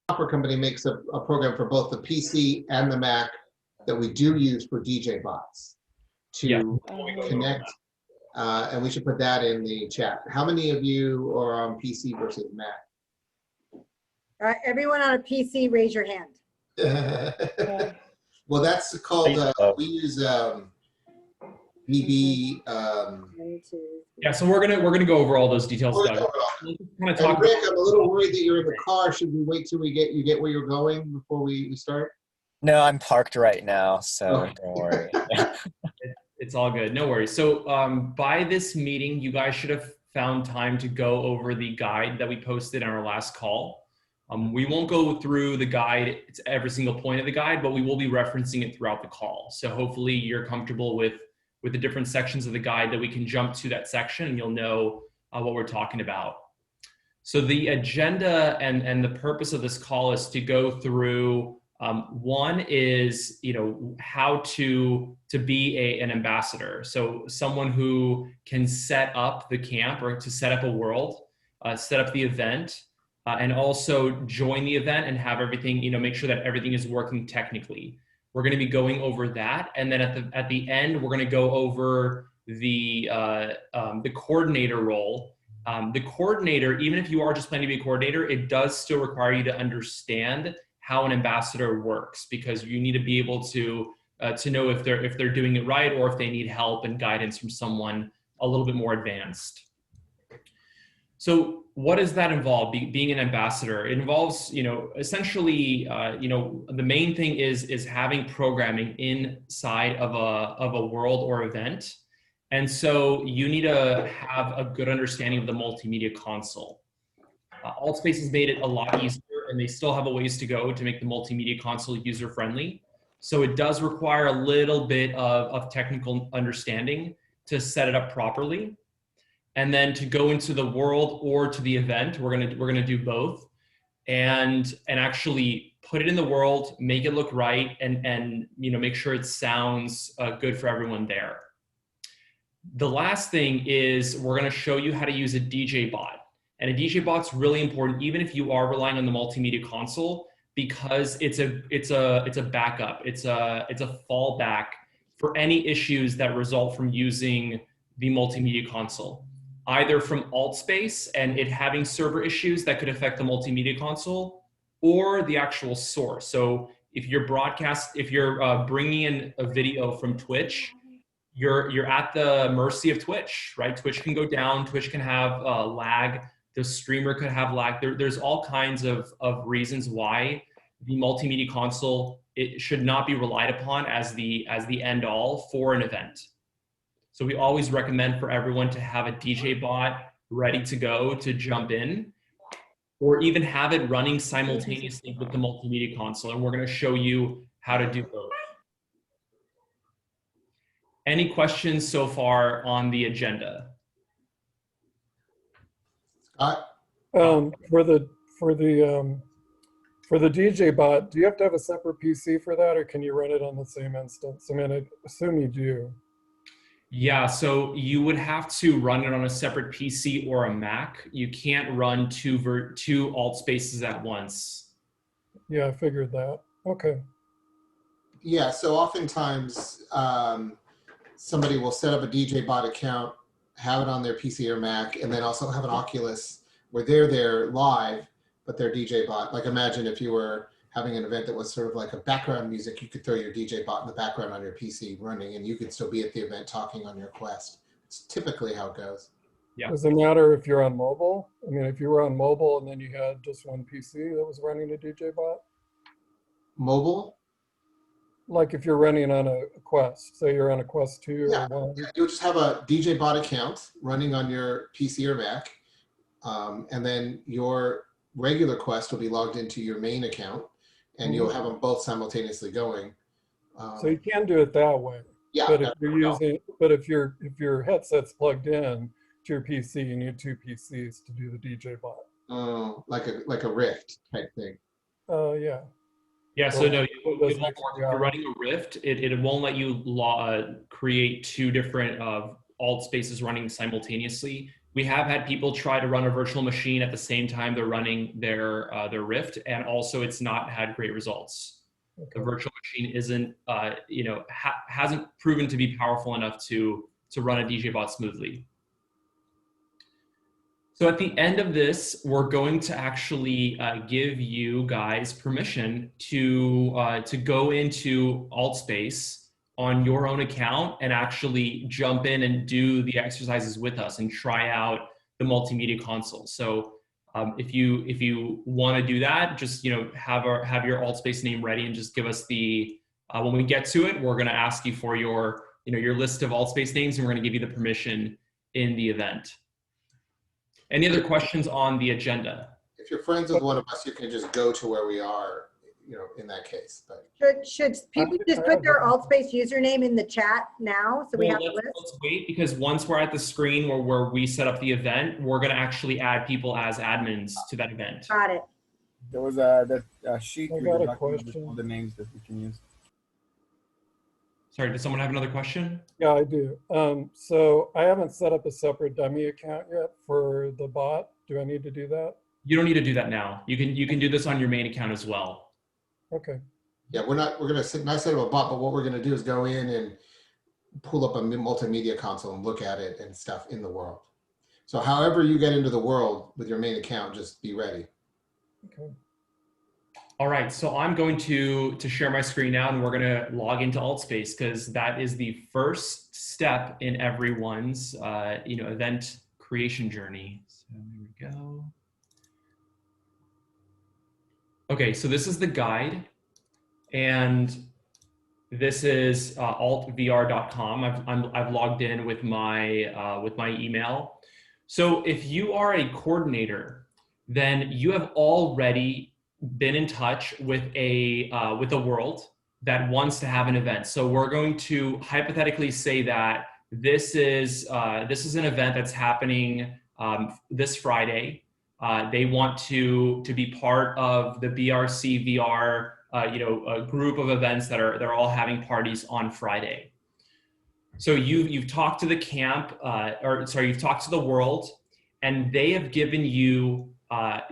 software company makes a program for both the PC and the Mac that we do use for DJ bots to connect, and we should put that in the chat. How many of you are on PC versus Mac? All right, everyone on a PC, raise your hand. Well, that's called, we use BB. Yeah, so we're gonna go over all those details, Doug. And Rick, I'm a little worried that you're in the car. Should we wait till you get where you're going before we start? No, I'm parked right now, so don't worry. It's all good, no worries. So by this meeting, you guys should have found time to go over the guide that we posted on our last call. We won't go through the guide, it's every single point of the guide, but we will be referencing it throughout the call. So hopefully you're comfortable with the different sections of the guide that we can jump to that section and you'll know what we're talking about. So the agenda and the purpose of this call is to go through, one is, how to be an ambassador. So someone who can set up the camp or to set up a world, set up the event, and also join the event and have everything, make sure that everything is working technically. We're going to be going over that, and then at the end, we're going to go over the coordinator role. The coordinator, even if you are just planning to be a coordinator, it does still require you to understand how an ambassador works, because you need to be able to know if they're doing it right or if they need help and guidance from someone a little bit more advanced. So what does that involve, being an ambassador? It involves, essentially, the main thing is having programming inside of a world or event. And so you need to have a good understanding of the multimedia console. Altspace has made it a lot easier, and they still have a ways to go to make the multimedia console user-friendly. So it does require a little bit of technical understanding to set it up properly. And then to go into the world or to the event, we're gonna do both, and actually put it in the world, make it look right, and make sure it sounds good for everyone there. The last thing is we're gonna show you how to use a DJ bot, and a DJ bot's really important, even if you are relying on the multimedia console, because it's a backup, it's a fallback for any issues that result from using the multimedia console, either from Altspace and it having server issues that could affect the multimedia console, or the actual source. So if you're bringing in a video from Twitch, you're at the mercy of Twitch, right? Twitch can go down, Twitch can have lag, the streamer could have lag. There's all kinds of reasons why the multimedia console, it should not be relied upon as the end all for an event. So we always recommend for everyone to have a DJ bot ready to go to jump in, or even have it running simultaneously with the multimedia console. And we're going to show you how to do both. Any questions so far on the agenda? For the DJ bot, do you have to have a separate PC for that, or can you run it on the same instance? I mean, I assume you do. Yeah, so you would have to run it on a separate PC or a Mac. You can't run two Altspaces at once. Yeah, I figured that. Okay. Yeah, so oftentimes somebody will set up a DJ bot account, have it on their PC or Mac, and then also have an Oculus where they're there live, but they're DJ bot. Like imagine if you were having an event that was sort of like a background music, you could throw your DJ bot in the background on your PC running, and you could still be at the event talking on your Quest. It's typically how it goes. Yeah. Does it matter if you're on mobile? I mean, if you were on mobile and then you had just one PC that was running a DJ bot? Mobile? Like if you're running on a Quest, say you're on a Quest 2 Yeah. or 1. You'll just have a DJ bot account running on your PC or Mac, and then your regular Quest will be logged into your main account, and you'll have them both simultaneously going. So you can do it that way. Yeah. But if you're using, but if your headset's plugged in to your PC, you need two PCs to do the DJ bot. Like a Rift type thing. Yeah. Yeah, so no, if you're running a Rift, it won't let you create two different Altspaces running simultaneously. We have had people try to run a virtual machine at the same time they're running their Rift, and also it's not had great results. Okay. The virtual machine isn't, hasn't proven to be powerful enough to run a DJ bot smoothly. So at the end of this, we're going to actually give you guys permission to go into AltSpace on your own account and actually jump in and do the exercises with us and try out the multimedia console. So if you want to do that, just have your AltSpace name ready and just give us the when we get to it, we're going to ask you for your your list of AltSpace names, and we're going to give you the permission in the event. Any other questions on the agenda? If you're friends with one of us, you can just go to where we are, in that case. But Should people just put their AltSpace username in the chat now so we have a list? Let's wait, because once we're at the screen where we set up the event, we're going to actually add people as admins to that event. Got it. There was a sheet I with got a all question. the names that we can use. Sorry, does someone have another question? Yeah, I do. So I haven't set up a separate dummy account yet for the bot. Do I need to do that? You don't need to do that now. You can do this on your main account as well. Okay. yeah, we're going to not set up a bot, but what we're going to do is go in and pull up a multimedia console and look at it and stuff in the world. So however you get into the world with your main account, just be ready. Okay. All right, so I'm going to share my screen now, and we're going to log into AltSpace, because that is the first step in everyone's event creation journey. So here we go. Okay, so this is the guide, and this is altvr.com. I've logged in with my email. So if you are a coordinator, then you have already been in touch with a world that wants to have an event. So we're going to hypothetically say that this is an event that's happening this Friday. They want to be part of the BRCvr a group of events that are all having parties on Friday. So you've talked to the camp, you've talked to the world, and they have given you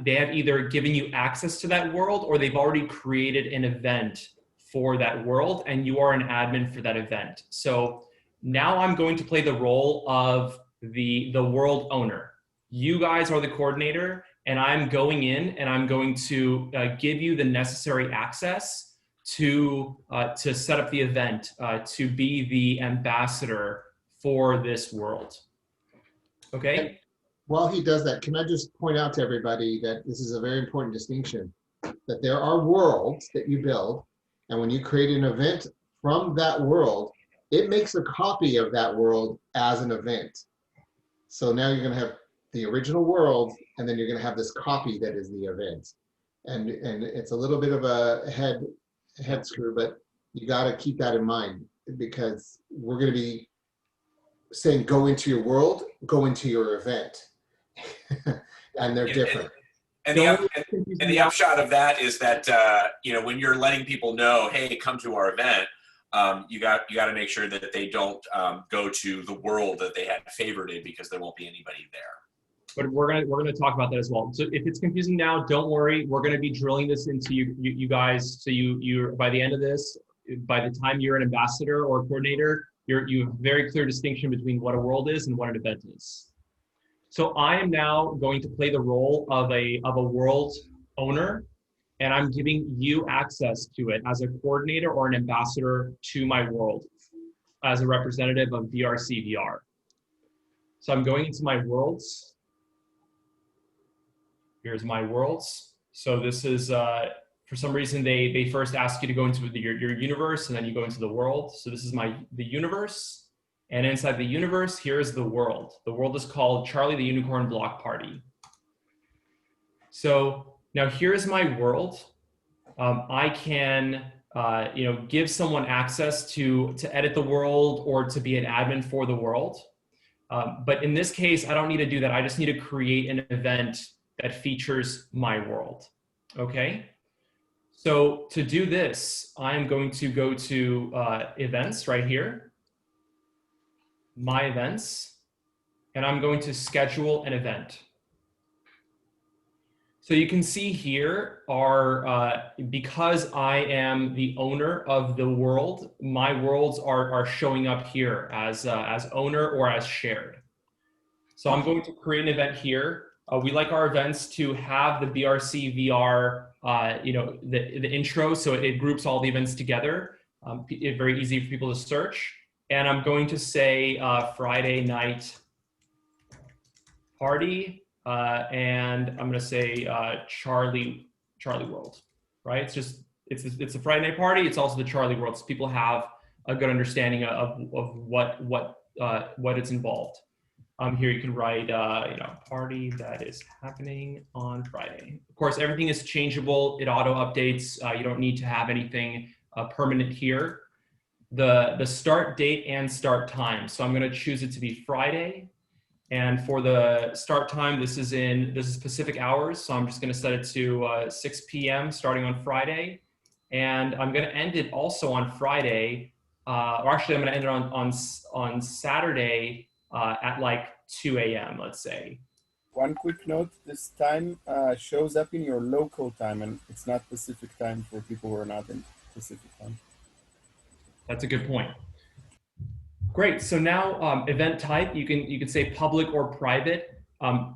they have either given you access to that world, or they've already created an event for that world, and you are an admin for that event. So now I'm going to play the role of the world owner. You guys are the coordinator, and I'm going in and I'm going to give you the necessary access to set up the event, to be the ambassador for this world. Okay? While he does that, can I just point out to everybody that this is a very important distinction, that there are worlds that you build, and when you create an event from that world, it makes a copy of that world as an event. So now you're going to have the original world, and then you're going to have this copy that is the event. And it's a little bit of a head screw, but you got to keep that in mind, because we're going to be saying go into your world, go into your event. And they're different. And the upshot of that is that when you're letting people know, hey, come to our event, you got to make sure that they don't go to the world that they had favorited, because there won't be anybody there. But we're gonna talk about that as well. So if it's confusing now, don't worry. We're gonna be drilling this into you guys. So you're by the end of this, by the time you're an ambassador or a coordinator, you have a very clear distinction between what a world is and what an event is. So I am now going to play the role of a world owner, and I'm giving you access to it as a coordinator or an ambassador to my world as a representative of BRCvr. So I'm going into my worlds. Here's my worlds. So this is, for some reason, they first ask you to go into your universe, and then you go into the world. So this is the universe. And inside the universe, here's the world. The world is called Charlie the Unicorn Block Party. So now here's my world. I can give someone access to edit the world or to be an admin for the world. But in this case, I don't need to do that. I just need to create an event that features my world. Okay? So to do this, I'm going to go to events right here. My events, and I'm going to schedule an event. So you can see here are, because I am the owner of the world, my worlds are showing up here as owner or as shared. So I'm going to create an event here. We like our events to have the BRCvr, the intro, so it groups all the events together. It's very easy for people to search. And I'm going to say Friday night party, and I'm going to say Charlie World, right? It's a Friday night party. It's also the Charlie World, so people have a good understanding of what it's involved. Here you can write, party that is happening on Friday. Of course, everything is changeable. It auto updates. You don't need to have anything permanent here. The start date and start time. So I'm going to choose it to be Friday. And for the start time, this is Pacific hours. So I'm just going to set it to 6 p.m. starting on Friday. And I'm going to end it also on Friday. Or actually, I'm going to end it on Saturday at like 2 a.m., let's say. One quick note, this time shows up in your local time, and it's not Pacific time for people who are not in Pacific time. That's a good point. Great. So now event type, you can say public or private.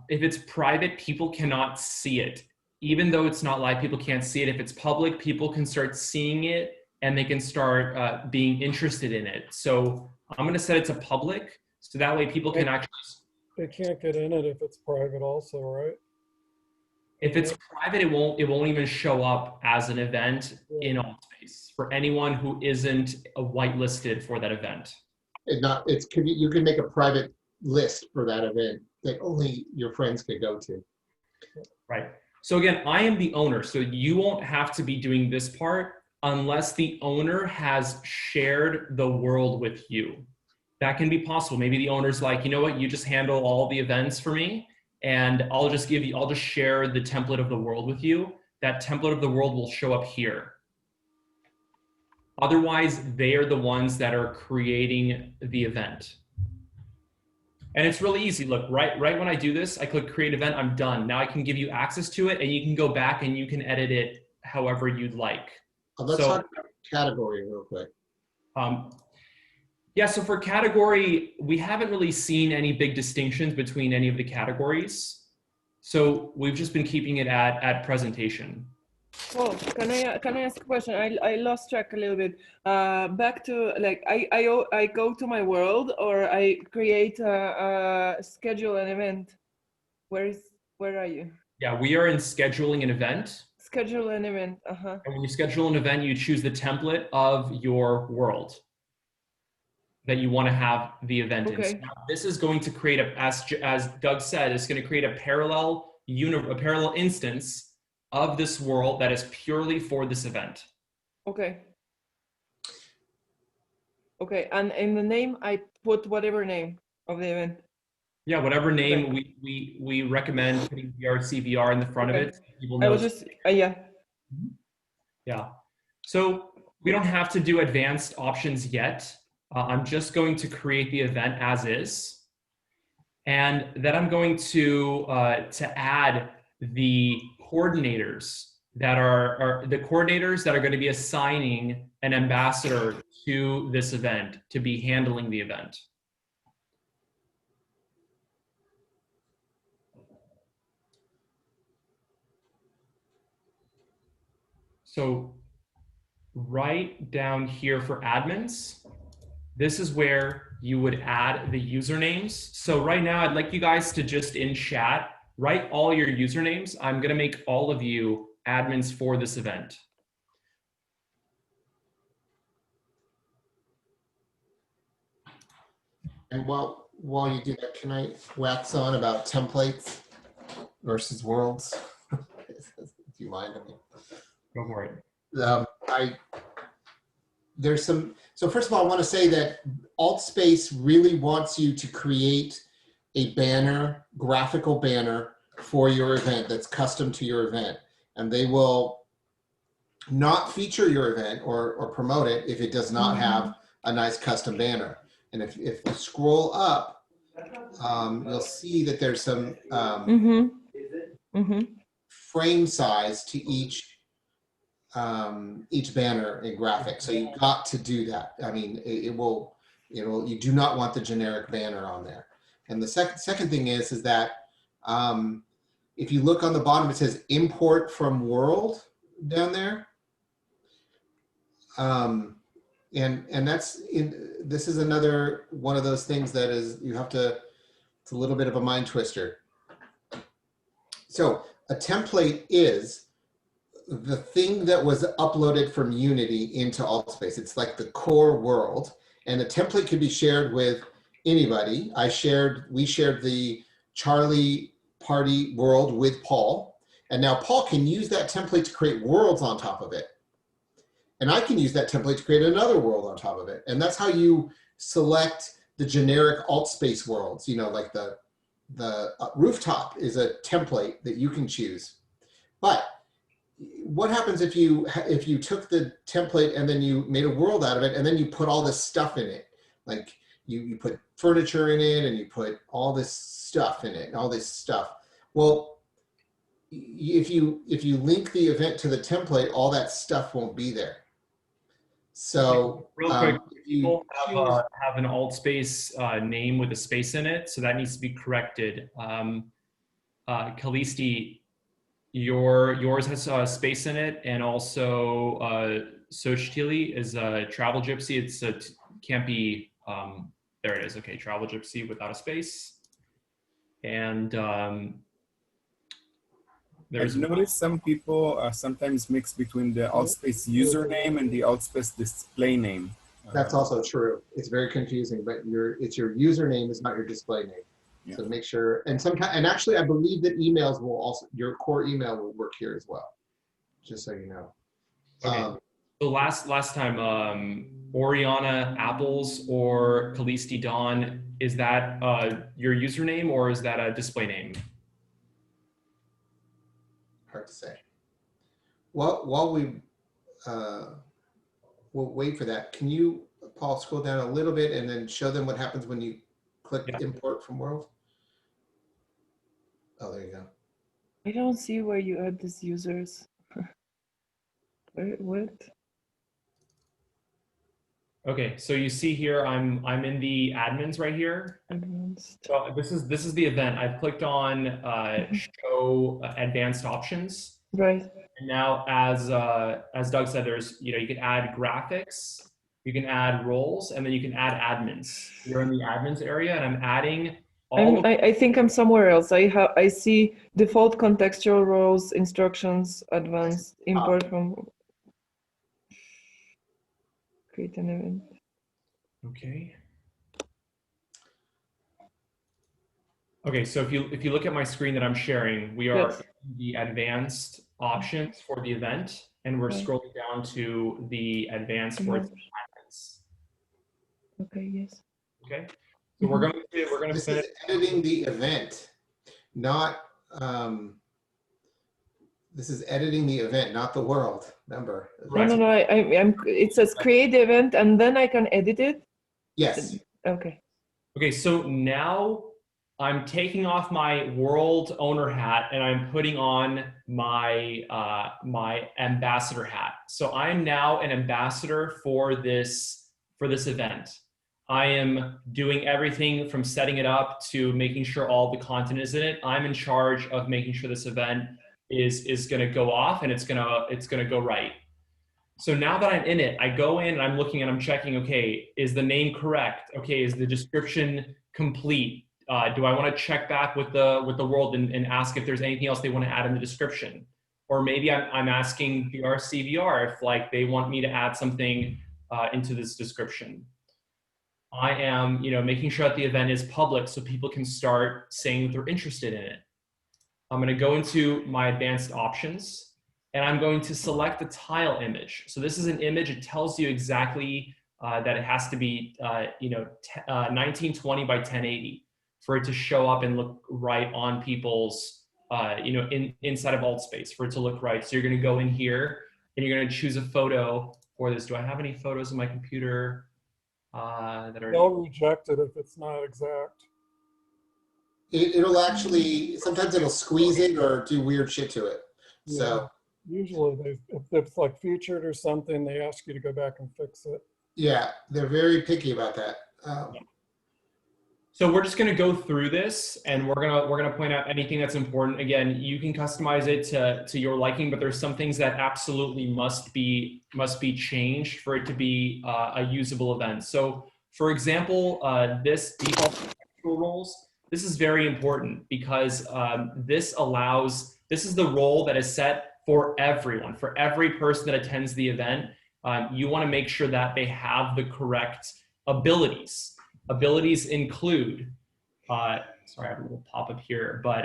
If it's private, people cannot see it. Even though it's not live, people can't see it. If it's public, people can start seeing it and they can start being interested in it. So I'm going to set it to public. So that way people can actually... They can't get in it if it's private also, right? If it's private, it won't even show up as an event in Altspace for anyone who isn't whitelisted for that event. You can make a private list for that event that only your friends could go to. Right. So again, I am the owner, so you won't have to be doing this part unless the owner has shared the world with you. That can be possible. Maybe the owner's like, you know what, you just handle all the events for me, and I'll just share the template of the world with you. That template of the world will show up here. Otherwise, they are the ones that are creating the event. And it's really easy. Look, right when I do this, I click create event, I'm done. Now I can give you access to it, and you can go back and you can edit it however you'd like. Let's talk about category real quick. Yeah, so for category, we haven't really seen any big distinctions between any of the categories. So we've just been keeping it at presentation. Oh, can I ask a question? I lost track a little bit. Back to like I go to my world, or I create schedule an event. Where are you? Yeah, we are in scheduling an event. Schedule an event. Uh-huh. And when you schedule an event, you choose the template of your world that you want to have the event in. So now this is going to create as Doug said, it's going to create a parallel instance of this world that is purely for this event. Okay. Okay, and in the name, I put whatever name of the event. Yeah, whatever name we recommend putting BRCvr in the front of it. So people know. I was just, yeah. Yeah. So we don't have to do advanced options yet. I'm just going to create the event as is. And then I'm going to add the coordinators that are going to be assigning an ambassador to this event to be handling the event. So right down here for admins, this is where you would add the usernames. So right now I'd like you guys to just in chat, write all your usernames. I'm gonna make all of you admins for this event. And while you do that, can I wax on about templates versus worlds? Do you mind? Go for it. So first of all, I want to say that Altspace really wants you to create a banner, graphical banner for your event that's custom to your event. And they will not feature your event or promote it if it does not have a nice custom banner. And if you scroll up you'll see that there's some Mm-hmm. frame size to each banner and graphic. So you've got to do that. I mean, it will, you do not want the generic banner on there. And the second thing is that if you look on the bottom, it says import from world down there. And that's this is another one of those things that is, it's a little bit of a mind twister. So a template is the thing that was uploaded from Unity into AltSpace. It's like the core world, and a template could be shared with anybody. We shared the Charlie party world with Paul, and now Paul can use that template to create worlds on top of it. And I can use that template to create another world on top of it. And that's how you select the generic AltSpace worlds. Like the rooftop is a template that you can choose. But what happens if you took the template and then you made a world out of it and then you put all this stuff in it? Like you put furniture in it and you put all this stuff in it, all this stuff. Well, if you link the event to the template, all that stuff won't be there. So real quick, people have an AltSpace name with a space in it, so that needs to be corrected. Kalisti, yours has a space in it, and also Sochtili is a travel gypsy. It's can't be there it is. Okay, travel gypsy without a space. And I've noticed some people sometimes mix between the AltSpace username and the AltSpace display name. That's also true. It's very confusing, but it's your username is not your display name. Yeah. So make sure, and actually I believe that emails will also, your core email will work here as well, just so you know. Okay. So last time, Oriana Apples or Kalisti Dawn, is that your username or is that a display name? Hard to say. Well, while we'll wait for that, can you, Paul, scroll down a little bit and then show them what happens when you click import from world? Oh, there you go. I don't see where you add these users. What? Okay, so you see here, I'm in the admins right here. Advanced. So this is the event. I've clicked on show advanced options. Right. And now, as Doug said, there's you can add graphics, you can add roles, and then you can add admins. You're in the admins area, and I'm adding all. I think I'm somewhere else. I see default contextual roles, instructions, advanced, import from. Create an event. Okay. Okay, so if you look at my screen that I'm sharing, we are in the advanced options for the event, and we're scrolling down to the advanced for its admins. Okay. Yes. Okay. So we're going to this finish is editing the event, not this is editing the event, not the world. Remember? Right. No. It says create the event, and then I can edit it. Yes. Okay. Okay. So now I'm taking off my world owner hat and I'm putting on my my ambassador hat. So I am now an ambassador for this event. I am doing everything from setting it up to making sure all the content is in it. I'm in charge of making sure this event is going to go off and it's going to go right. So now that I'm in it, I go in and I'm looking and I'm checking, okay, is the name correct? Okay, is the description complete? Do I want to check back with the world and ask if there's anything else they want to add in the description? Or maybe I'm asking BRCvr if like they want me to add something into this description. I am, making sure that the event is public so people can start saying that they're interested in it. I'm going to go into my advanced options and I'm going to select the tile image. So this is an image. It tells you exactly that it has to be, 1920 by 1080 for it to show up and look right on people's, inside of AltSpace for it to look right. So you're going to go in here and you're going to choose a photo for this. Do I have any photos on my computer? They'll reject it if it's not exact. It'll actually, sometimes it'll squeeze it or do weird shit to it. So Usually if it's like featured or something, they ask you to go back and fix it. yeah, they're very picky about that. So we're just going to go through this, and we're gonna point out anything that's important. Again, you can customize it to your liking, but there's some things that absolutely must be changed for it to be a usable event. So, for example, this default contextual roles. This is very important because this is the role that is set for everyone, for every person that attends the event. You want to make sure that they have the correct abilities. Abilities include, sorry, I have a little pop-up here, but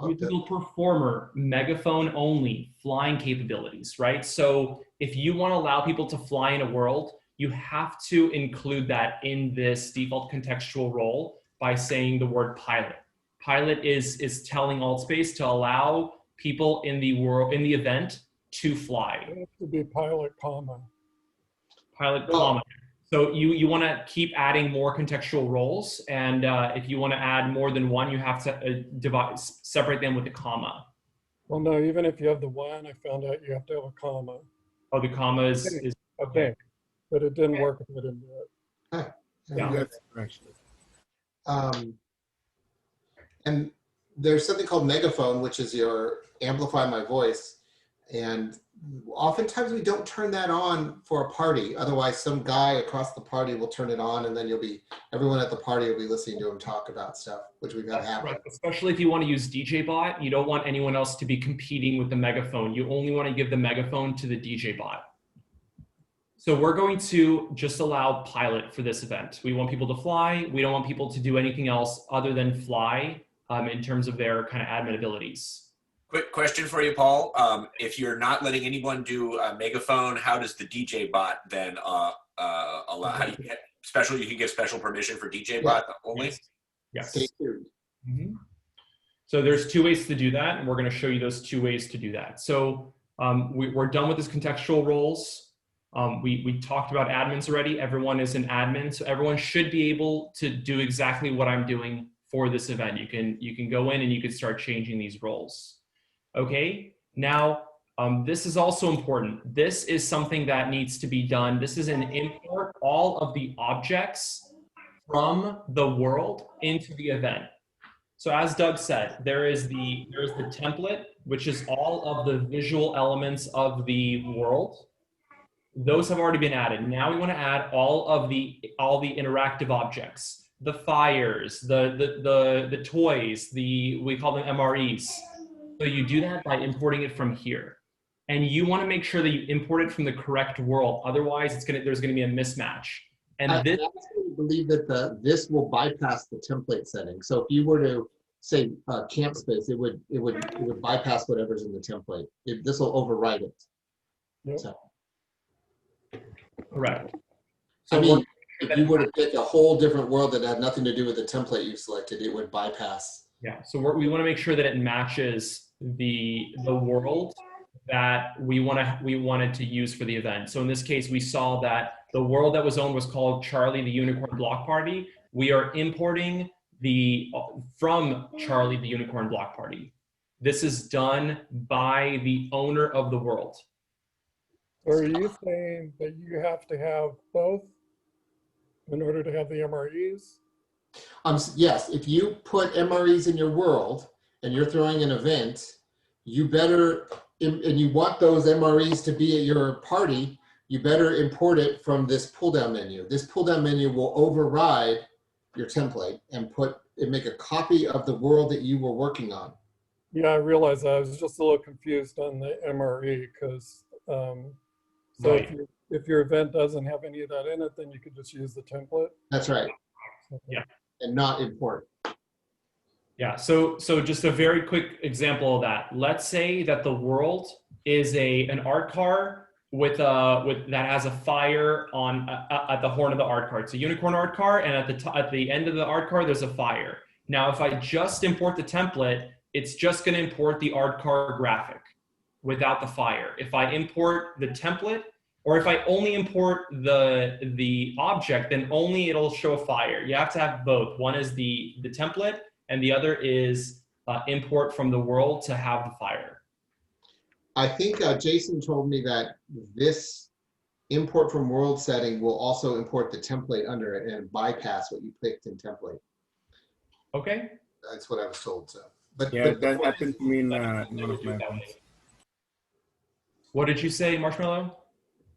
musical performer, megaphone only, flying capabilities, right? So if you want to allow people to fly in a world, you have to include that in this default contextual role by saying the word pilot. Pilot is telling AltSpace to allow people in the world, in the event, to fly. It has to be pilot, comma. Pilot, comma. So you want to keep adding more contextual roles, and if you want to add more than one, you have to separate them with a comma. Well, no, even if you have the one, I found out you have to have a comma. Oh, the comma is I think, but it didn't work if I didn't do it. Yeah. And there's something called megaphone, which is your amplify my voice. And oftentimes we don't turn that on for a party. Otherwise, some guy across the party will turn it on, and then everyone at the party will be listening to him talk about stuff, which we've had happen. Right. Especially if you want to use DJ bot, you don't want anyone else to be competing with the megaphone. You only want to give the megaphone to the DJ bot. So we're going to just allow pilot for this event. We want people to fly. We don't want people to do anything else other than fly in terms of their kind of admin abilities. Quick question for you, Paul. If you're not letting anyone do a megaphone, how does the DJ bot then allow? How do you get special? You can give special permission for DJ bot only. Yes. Stay tuned. Mm-hmm. So there's two ways to do that, and we're going to show you those two ways to do that. So we're done with this contextual roles. We talked about admins already. Everyone is an admin, so everyone should be able to do exactly what I'm doing for this event. You can go in and you can start changing these roles. Okay, now this is also important. This is something that needs to be done. This is an import all of the objects from the world into the event. So as Doug said, there's the template, which is all of the visual elements of the world. Those have already been added. Now we want to add all the interactive objects, the fires, the toys, we call them MREs. So you do that by importing it from here. And you want to make sure that you import it from the correct world. Otherwise, there's going to be a mismatch. And I this, actually believe that this will bypass the template setting. So if you were to say camp space, it would bypass whatever's in the template. This will override it. Yep. So. correct. So I mean, if you were to pick a whole different world that had nothing to do with the template you selected, it would bypass. Yeah. So we want to make sure that it matches the world that we wanted to use for the event. So in this case, we saw that the world that was owned was called Charlie the Unicorn Block Party. We are importing from Charlie the Unicorn Block Party. This is done by the owner of the world. So are you saying that you have to have both in order to have the MREs? Yes, if you put MREs in your world and you're throwing an event, you better, and you want those MREs to be at your party, you better import it from this pull-down menu. This pull-down menu will override your template and make a copy of the world that you were working on. Yeah, I realize I was just a little confused on the MRE because so Right. if your event doesn't have any of that in it, then you could just use the template. That's right. Yeah. And not import. Yeah, so just a very quick example of that. Let's say that the world is an art car with that has a fire on at the horn of the art car. It's a unicorn art car, and at the end of the art car there's a fire. Now, if I just import the template, it's just going to import the art car graphic without the fire. If I import the template, or if I only import the object, then only it'll show a fire. You have to have both. One is the template, and the other is import from the world to have the fire. I think Jason told me that this import from world setting will also import the template under it and bypass what you picked in template. Okay. That's what I was told. So, but that happened to me in one of my events. What did you say, Marshmallow?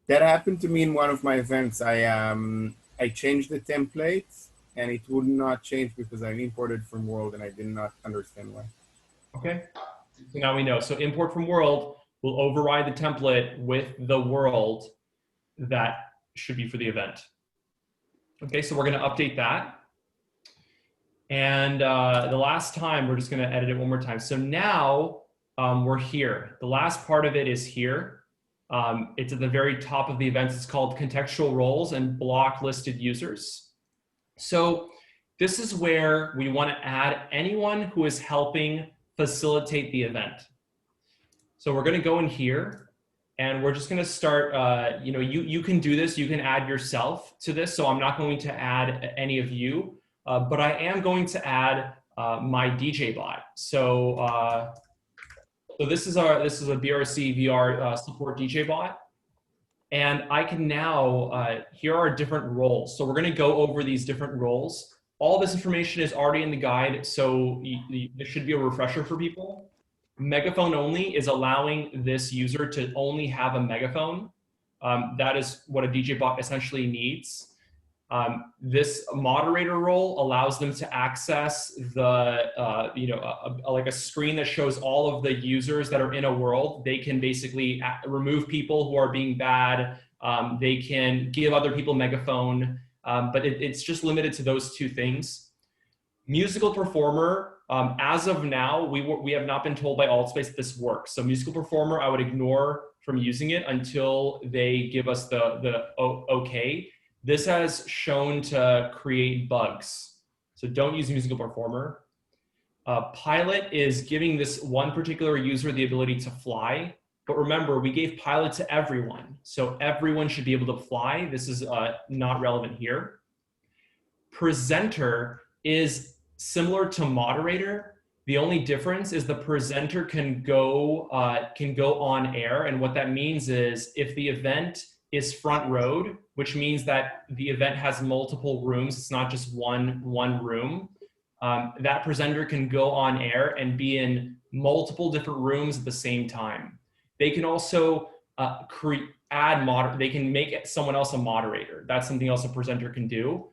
That happened to me in one of my events. I changed the template and it would not change because I imported from world and I did not understand why. Okay. So now we know. So import from world will override the template with the world that should be for the event. Okay, so we're going to update that. And the last time, we're just going to edit it one more time. So now we're here. The last part of it is here. It's at the very top of the events. It's called contextual roles and block listed users. So this is where we want to add anyone who is helping facilitate the event. So we're going to go in here and we're just going to start, you can do this. You can add yourself to this. So I'm not going to add any of you, but I am going to add my DJ bot. So this is a BRCvr support DJ bot. And I can now, here are different roles. So we're going to go over these different roles. All this information is already in the guide, so there should be a refresher for people. Megaphone only is allowing this user to only have a megaphone. That is what a DJ bot essentially needs. This moderator role allows them to access the, like a screen that shows all of the users that are in a world. They can basically remove people who are being bad. They can give other people megaphone, but it's just limited to those two things. Musical performer, as of now, we have not been told by Altspace that this works. So musical performer, I would ignore from using it until they give us the okay. This has shown to create bugs. So don't use musical performer. Pilot is giving this one particular user the ability to fly. But remember, we gave pilot to everyone. So everyone should be able to fly. This is not relevant here. Presenter is similar to moderator. The only difference is the presenter can go on air. And what that means is if the event is front road, which means that the event has multiple rooms, it's not just one room, that presenter can go on air and be in multiple different rooms at the same time. They can also they can make someone else a moderator. That's something else a presenter can do.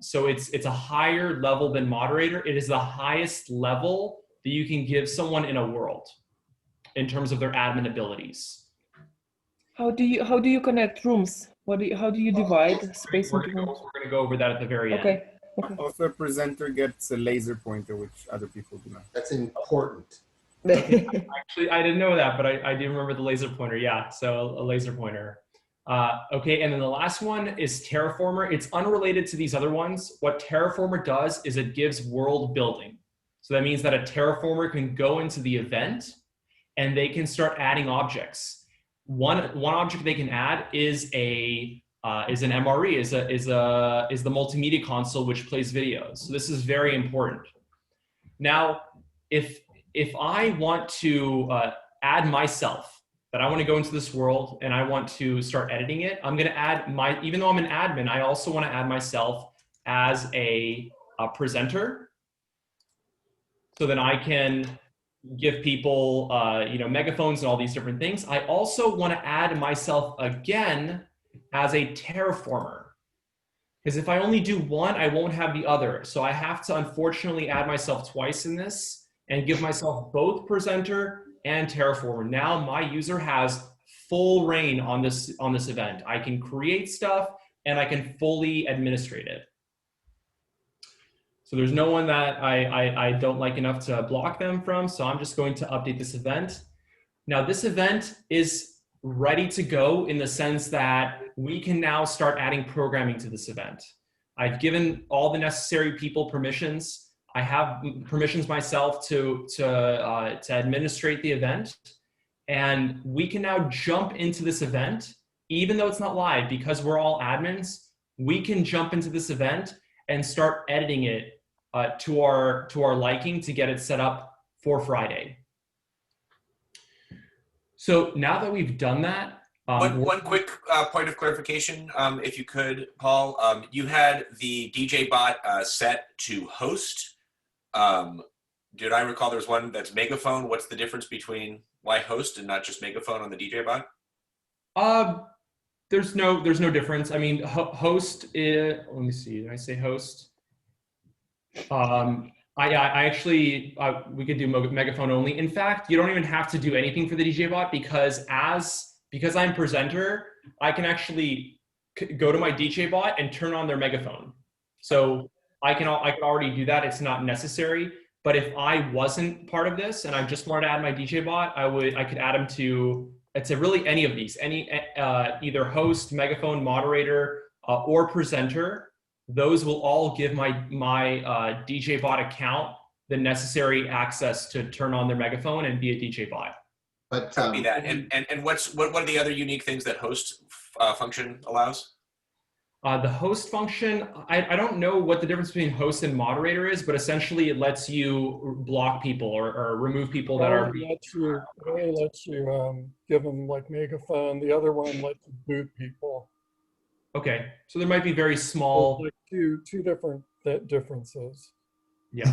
So it's a higher level than moderator. It is the highest level that you can give someone in a world in terms of their admin abilities. How do you connect rooms? How do you divide space into rooms? We're going to go over that at the very end. Okay. Also, a presenter gets a laser pointer, which other people do not. That's important. Actually, I didn't know that, but I do remember the laser pointer. Yeah, so a laser pointer. Okay, and then the last one is Terraformer. It's unrelated to these other ones. What Terraformer does is it gives world building. So that means that a Terraformer can go into the event and they can start adding objects. One object they can add is an MRE, is the multimedia console which plays videos. So this is very important. Now, if I want to add myself, that I want to go into this world and I want to start editing it, I'm going to add even though I'm an admin, I also want to add myself as a presenter. So then I can give people, megaphones and all these different things. I also want to add myself again as a terraformer. Because if I only do one, I won't have the other. So I have to unfortunately add myself twice in this and give myself both presenter and terraformer. Now my user has full reign on this event. I can create stuff and I can fully administrate it. So there's no one that I don't like enough to block them from. So I'm just going to update this event. Now this event is ready to go in the sense that we can now start adding programming to this event. I've given all the necessary people permissions. I have permissions myself to administrate the event. And we can now jump into this event, even though it's not live, because we're all admins, we can jump into this event and start editing it to our liking to get it set up for Friday. So now that we've done that, one quick point of clarification, if you could, Paul. You had the DJ bot set to host. Did I recall there was one that's megaphone? What's the difference between why host and not just megaphone on the DJ bot? There's no difference. I mean, host is, let me see, did I say host? I actually, we could do megaphone only. In fact, you don't even have to do anything for the DJ bot because I'm presenter, I can actually go to my DJ bot and turn on their megaphone. So I can already do that. It's not necessary. But if I wasn't part of this and I just wanted to add my DJ bot, I could add them to really any of these, either host, megaphone, moderator, or presenter. Those will all give my DJ bot account the necessary access to turn on their megaphone and be a DJ bot. But Copy that. And what are the other unique things that host function allows? The host function, I don't know what the difference between host and moderator is, but essentially it lets you block people or remove people that are. It only lets you give them like megaphone. The other one lets you boot people. Okay, so there might be very small. Like two different differences. Yeah.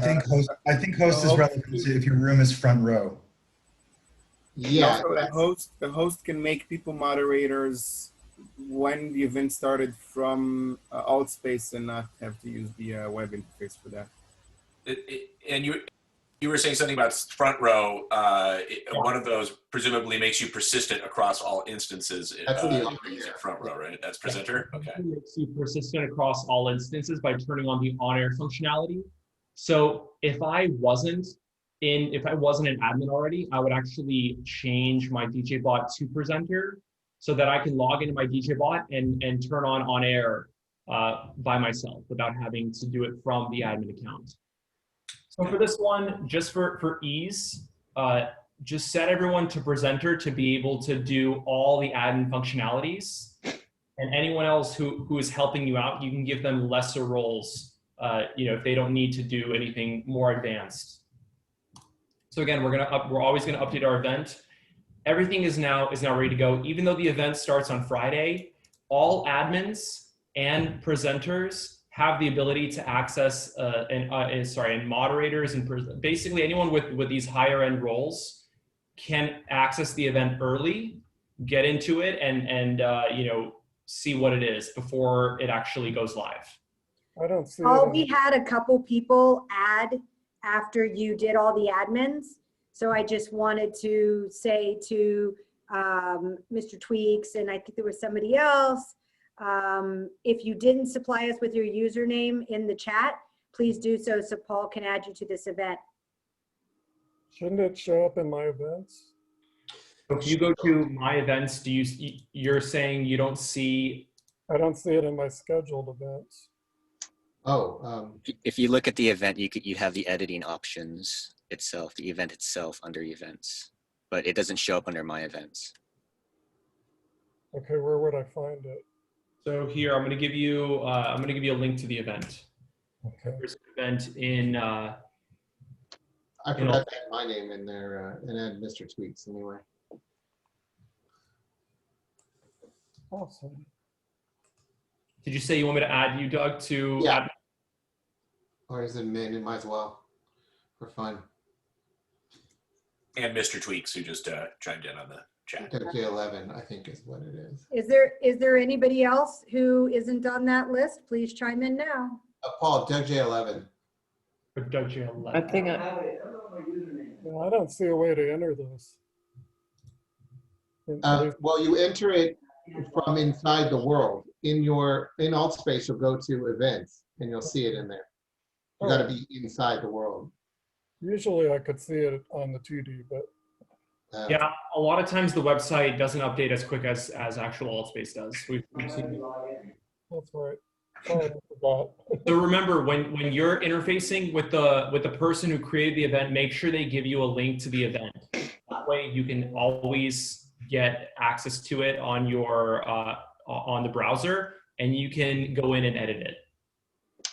I think host is relevant to if your room is front row. yeah, Also, the host can make people moderators when the event started from Altspace and not have to use the web interface for that. And you were saying something about front row. One of those presumably makes you persistent across all instances. That's the using front row, right? That's presenter. Okay. It makes you persistent across all instances by turning on the on-air functionality. So if I wasn't an admin already, I would actually change my DJ bot to presenter so that I can log into my DJ bot and turn on air by myself without having to do it from the admin account. So for this one, just for ease, just set everyone to presenter to be able to do all the admin functionalities. And anyone else who is helping you out, you can give them lesser roles, if they don't need to do anything more advanced. So again, we're always gonna update our event. Everything is now ready to go. Even though the event starts on Friday, all admins and presenters have the ability to access and moderators and basically anyone with these higher end roles can access the event early, get into it, and see what it is before it actually goes live. I don't see. We had a couple people add after you did all the admins. So I just wanted to say to Mr. Tweaks, and I think there was somebody else, if you didn't supply us with your username in the chat, please do so Paul can add you to this event. Shouldn't it show up in my events? So if you go to my events, you're saying you don't see? I don't see it in my scheduled events. Oh. If you look at the event, you have the editing options itself, the event itself under events, but it doesn't show up under my events. Okay, where would I find it? So here, I'm going to give you a link to the event. Okay. There's an event in. I forgot to add my name in there and add Mr. Tweaks anyway. Awesome. Did you say you want me to add you, Doug, to? Yeah. Or is it min? It might as well for fun. And Mr. Tweaks, who just chimed in on the chat. J11, I think is what it is. Is there anybody else who isn't on that list? Please chime in now. Paul, Doug J11. Or Doug J11. I think Well, I don't see a way to enter this. Well, you enter it from inside the world. In Altspace, you'll go to events and you'll see it in there. You got to be inside the world. Usually I could see it on the 2D, but Yeah, a lot of times the website doesn't update as quick as actual Altspace does. We've seen it. that's right. Oh, I forgot. So remember, when you're interfacing with the person who created the event, make sure they give you a link to the event. That way you can always get access to it on your on the browser, and you can go in and edit it.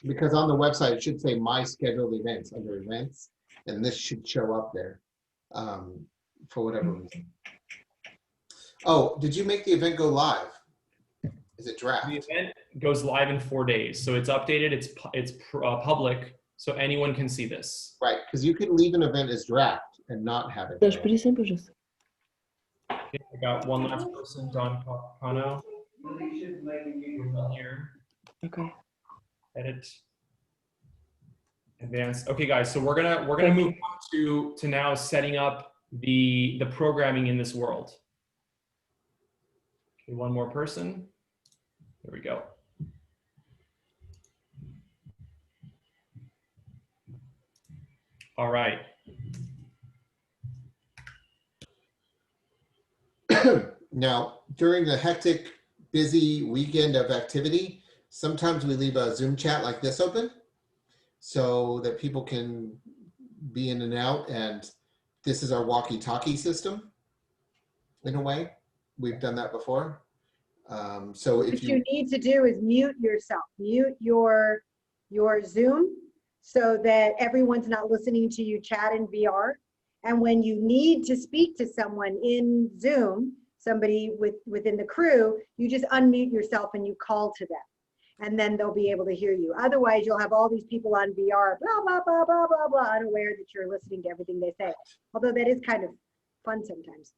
because on the website, it should say my scheduled events under events, and this should show up there for whatever reason. Oh, did you make the event go live? Is it draft? The event goes live in 4 days, so it's updated. It's public, so anyone can see this. Right, because you can leave an event as draft and not have it. Okay, I got one last person, Don Cano. Here. Okay. Edit. Advanced. Okay, guys. So we're gonna move on to now setting up the programming in this world. Okay, one more person. There we go. All right. Now, during the hectic, busy weekend of activity, sometimes we leave a Zoom chat like this open so that people can be in and out. And this is our walkie-talkie system in a way. We've done that before. So if what you need to do is mute yourself, mute your Zoom so that everyone's not listening to you chat in VR. And when you need to speak to someone in Zoom, somebody within the crew, you just unmute yourself and you call to them. And then they'll be able to hear you. Otherwise, you'll have all these people on VR, blah, blah, blah, blah, blah, blah, unaware that you're listening to everything they say. Although that is kind of fun sometimes.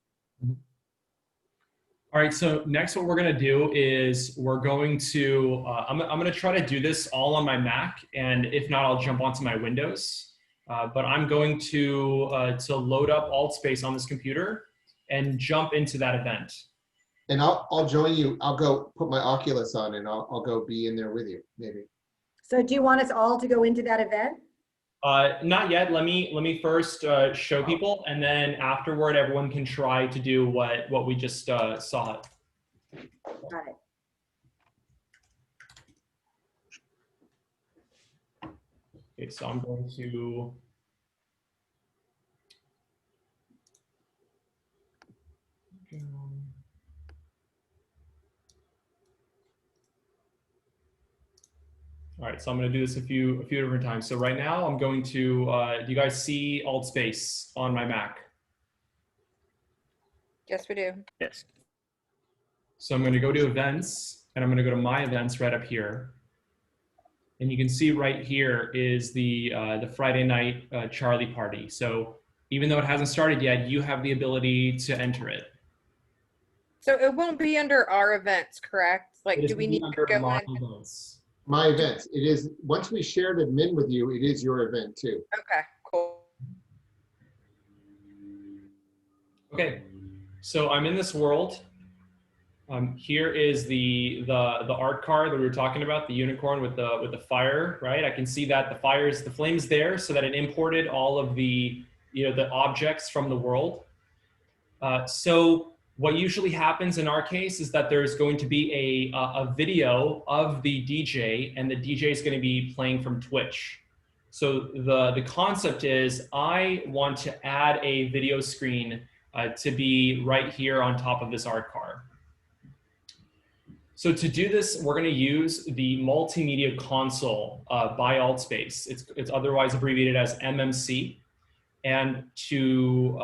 All right, so next what we're gonna do is we're going to, I'm gonna try to do this all on my Mac, and if not, I'll jump onto my Windows. But I'm going to load up AltSpace on this computer and jump into that event. And I'll join you. I'll go put my Oculus on and I'll go be in there with you, maybe. So do you want us all to go into that event? Not yet. Let me first show people, and then afterward, everyone can try to do what we just saw. Got it. Okay, so I'm going to. All right, so I'm going to do this a few different times. So right now I'm going to, do you guys see AltSpace on my Mac? Yes, we do. Yes. So I'm going to go to events, and I'm going to go to my events right up here. And you can see right here is the Friday night Charlie party. So even though it hasn't started yet, you have the ability to enter it. So it won't be under our events, correct? Like, It is do we gonna be need under to go my in? events. My events. It is, once we shared admin with you, it is your event too. Okay, cool. Okay, so I'm in this world. Here is the art card that we were talking about, the unicorn with the fire, right? I can see that the flame's there, so that it imported all of the the objects from the world. So what usually happens in our case is that there's going to be a video of the DJ, and the DJ is going to be playing from Twitch. So the concept is I want to add a video screen to be right here on top of this art card. So to do this, we're going to use the multimedia console by AltSpace. It's otherwise abbreviated as MMC. And to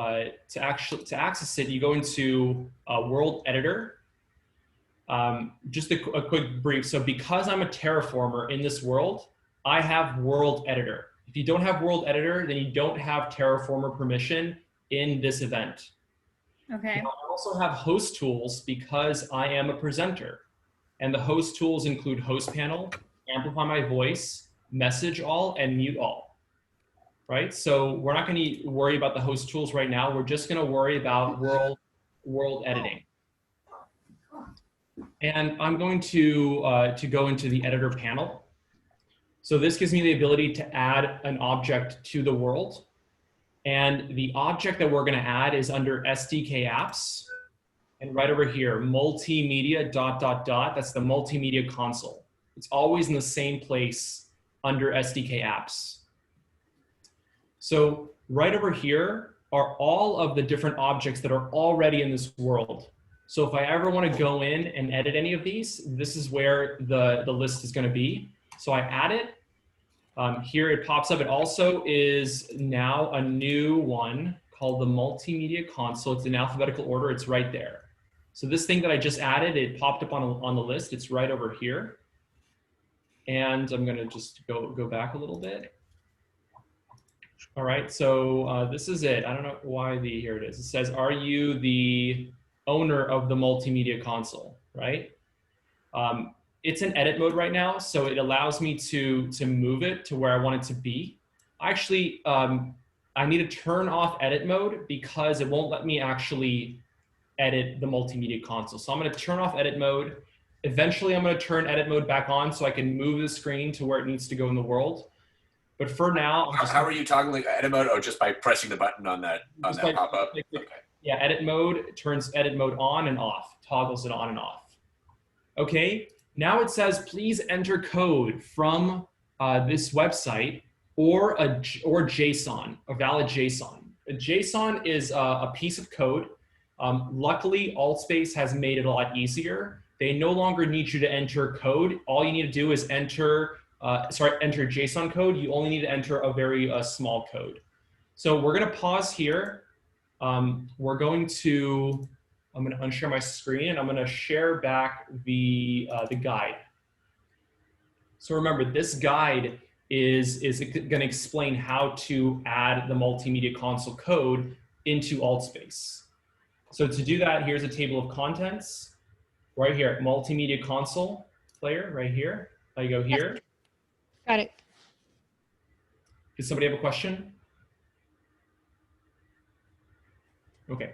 access it, you go into World Editor. Just a quick brief. So because I'm a terraformer in this world, I have World Editor. If you don't have World Editor, then you don't have terraformer permission in this event. Okay. Now, I also have host tools because I am a presenter. And the host tools include host panel, amplify my voice, message all, and mute all. Right? So we're not going to worry about the host tools right now. We're just going to worry about world editing. And I'm going to go into the editor panel. So this gives me the ability to add an object to the world. And the object that we're going to add is under SDK apps. And right over here, multimedia ... That's the multimedia console. It's always in the same place under SDK apps. So right over here are all of the different objects that are already in this world. So if I ever want to go in and edit any of these, this is where the list is going to be. So I add it, Here it pops up. It also is now a new one called the multimedia console. It's in alphabetical order. It's right there. So this thing that I just added, it popped up on the list. It's right over here. And I'm going to just go back a little bit. All right, so this is it. I don't know why here it is. It says, are you the owner of the multimedia console, right? It's in edit mode right now, so it allows me to move it to where I want it to be. Actually, I need to turn off edit mode because it won't let me actually edit the multimedia console. So I'm going to turn off edit mode. Eventually, I'm going to turn edit mode back on so I can move the screen to where it needs to go in the world. But for now, how are you toggling edit mode? Oh, just by pressing the button on that pop-up. Okay. Yeah, edit mode turns edit mode on and off, toggles it on and off. Okay, now it says please enter code from this website or JSON, a valid JSON. A JSON is a piece of code. Luckily, Altspace has made it a lot easier. They no longer need you to enter code. All you need to do is enter JSON code. You only need to enter a very small code. So we're going to pause here. I'm going to unshare my screen and I'm going to share back the guide. So remember, this guide is going to explain how to add the multimedia console code into Altspace. So to do that, here's a table of contents right here, multimedia console player right here. I go here. Got it. Does somebody have a question? Okay.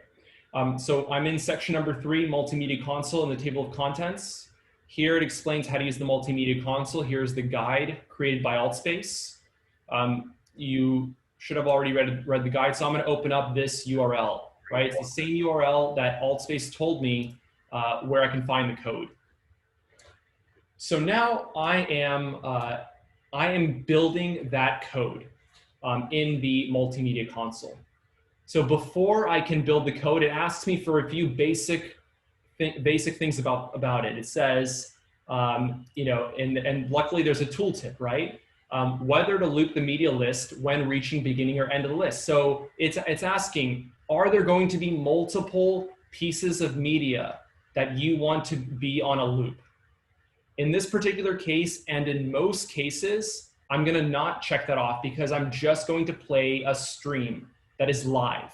So I'm in section number 3, multimedia console, in the table of contents. Here it explains how to use the multimedia console. Here's the guide created by Altspace. You should have already read the guide, so I'm going to open up this URL. Right, it's the same URL that Altspace told me where I can find the code. So now I am building that code in the multimedia console. So before I can build the code, it asks me for a few basic things about it. It says, you know, and luckily there's a tooltip, right? Whether to loop the media list when reaching beginning or end of the list. So it's asking, are there going to be multiple pieces of media that you want to be on a loop? In this particular case, and in most cases, I'm going to not check that off because I'm just going to play a stream that is live.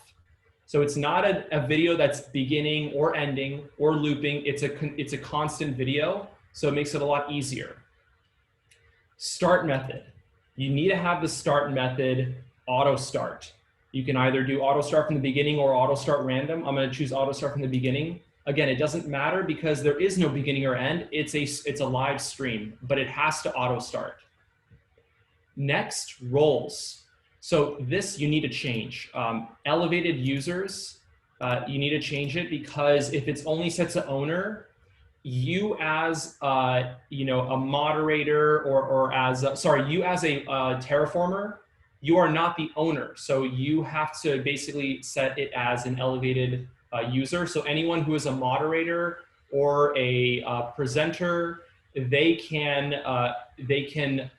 So it's not a video that's beginning or ending or looping. It's a constant video, so it makes it a lot easier. Start method. You need to have the start method auto start. You can either do auto start from the beginning or auto start random. I'm going to choose auto start from the beginning. Again, it doesn't matter because there is no beginning or end. It's a live stream, but it has to auto start. Next, roles. So this you need to change. Elevated users, you need to change it because if it's only set to owner, you as you know, a moderator or as you as a terraformer, you are not the owner. So you have to basically set it as an elevated user. So anyone who is a moderator or a presenter, they can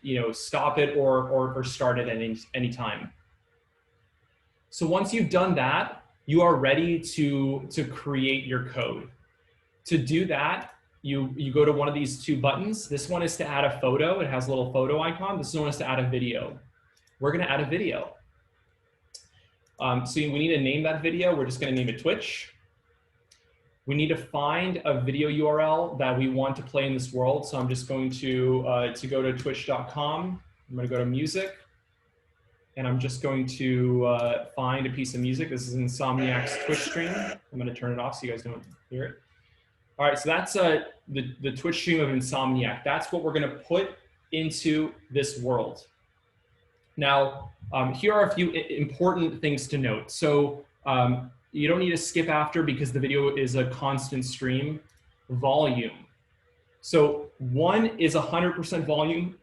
you know, stop it or start it at any time. So once you've done that, you are ready to create your code. To do that, you go to one of these two buttons. This one is to add a photo. It has a little photo icon. This one is to add a video. We're going to add a video. So we need to name that video. We're just going to name it Twitch. We need to find a video URL that we want to play in this world. So I'm just going to go to twitch.com. I'm going to go to music. And I'm just going to find a piece of music. This is Insomniac's Twitch stream. I'm going to turn it off so you guys don't hear it. All right, so that's the Twitch stream of Insomniac. That's what we're going to put into this world. Now, here are a few important things to note. So you don't need to skip after because the video is a constant stream. Volume. So 1 is 100% volume.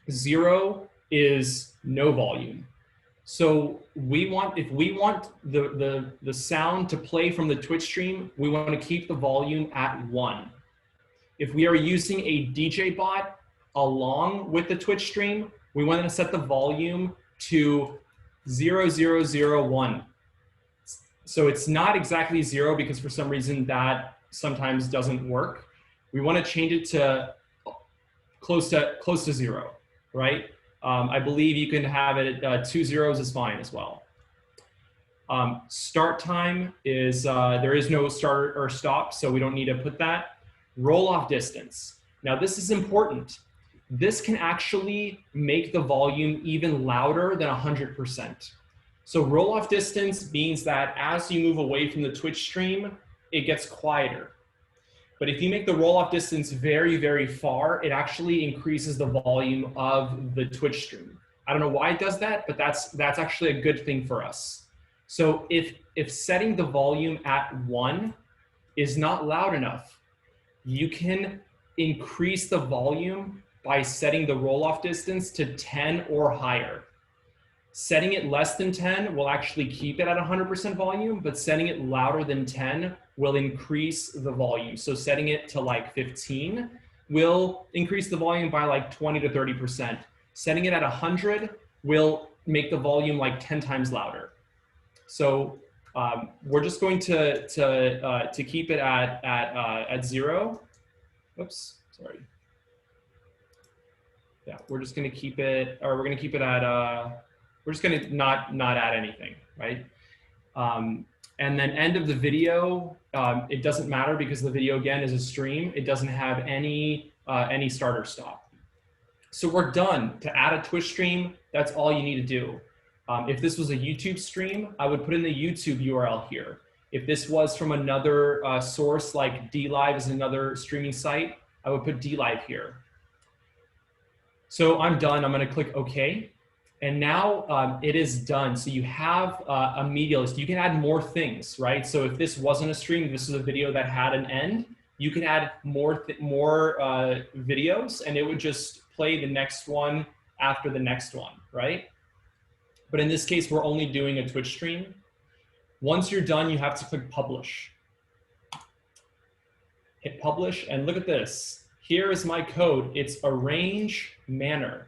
0 is no volume. So if we want the sound to play from the Twitch stream, we want to keep the volume at 1. If we are using a DJ bot along with the Twitch stream, we want to set the volume to 0001. So it's not exactly 0 because for some reason that sometimes doesn't work. We want to change it to close to 0, right? I believe you can have it at 2 zeros is fine as well. Start time is, there is no start or stop, so we don't need to put that. Roll off distance. Now this is important. This can actually make the volume even louder than 100%. So roll off distance means that as you move away from the Twitch stream, it gets quieter. But if you make the roll off distance very, very far, it actually increases the volume of the Twitch stream. I don't know why it does that, but that's actually a good thing for us. So if setting the volume at 1 is not loud enough, you can increase the volume by setting the roll off distance to 10 or higher. Setting it less than 10 will actually keep it at 100% volume, but setting it louder than 10 will increase the volume. So setting it to like 15 will increase the volume by like 20 to 30%. Setting it at 100 will make the volume like 10 times louder. So we're just going to keep it at 0. Whoops, sorry. Yeah, we're just going to keep it, or we're going to keep it at, we're just going to not add anything, right? And then end of the video, it doesn't matter because the video again is a stream. It doesn't have any start or stop. So we're done. To add a Twitch stream, that's all you need to do. If this was a YouTube stream, I would put in the YouTube URL here. If this was from another source like DLive is another streaming site, I would put DLive here. So I'm done. I'm going to click OK. And now it is done. So you have a media list. You can add more things, right? So if this wasn't a stream, this is a video that had an end, you can add more videos and it would just play the next one after the next one, right? But in this case, we're only doing a Twitch stream. Once you're done, you have to click publish. Hit publish and look at this. Here is my code. It's arrange manner.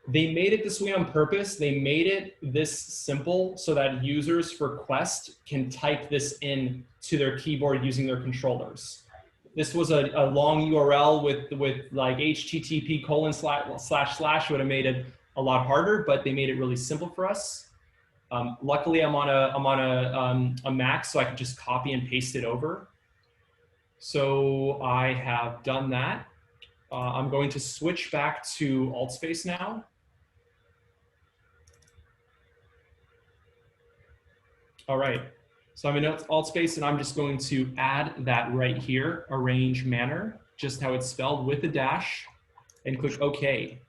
They made it this way on purpose. They made it this simple so that users for Quest can type this in to their keyboard using their controllers. This was a long URL with like http:// would have made it a lot harder, but they made it really simple for us. Luckily, I'm on a Mac, so I can just copy and paste it over. So I have done that. I'm going to switch back to Altspace now. All right, so I'm in Altspace and I'm just going to add that right here, arrange manner, just how it's spelled with a dash, and click OK.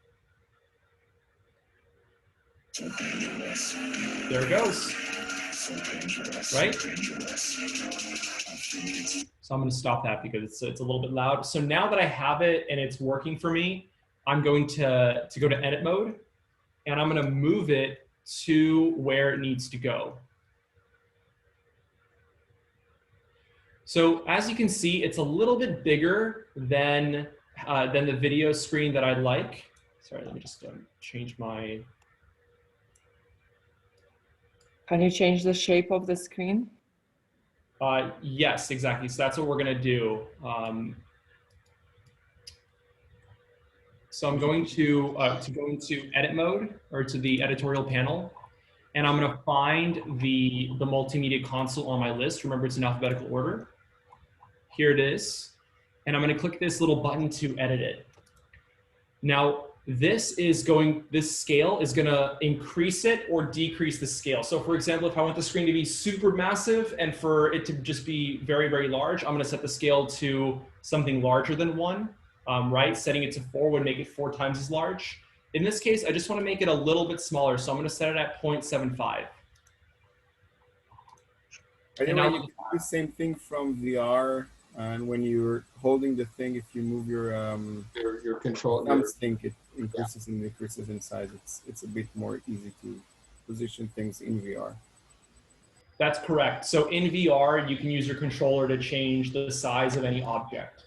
There it goes, right? So I'm going to stop that because it's a little bit loud. So now that I have it and it's working for me, I'm going to go to edit mode and I'm going to move it to where it needs to go. So as you can see, it's a little bit bigger than the video screen that I'd like. Sorry, let me just change my... Can you change the shape of the screen? Yes, exactly. So that's what we're going to do. So I'm going to go into edit mode or to the editorial panel, and I'm going to find the multimedia console on my list. Remember, it's in alphabetical order. Here it is. And I'm going to click this little button to edit it. Now, this scale is going to increase it or decrease the scale. So for example, if I want the screen to be super massive and for it to just be very, very large, I'm going to set the scale to something larger than 1, right? Setting it to 4 would make it 4 times as large. In this case, I just want to make it a little bit smaller. So I'm going to set it at 0.75. And now you can do the same thing from VR. And when you're holding the thing, if you move your control thumbstick, it increases and decreases in size. It's a bit more easy to position things in VR. That's correct. So in VR, you can use your controller to change the size of any object.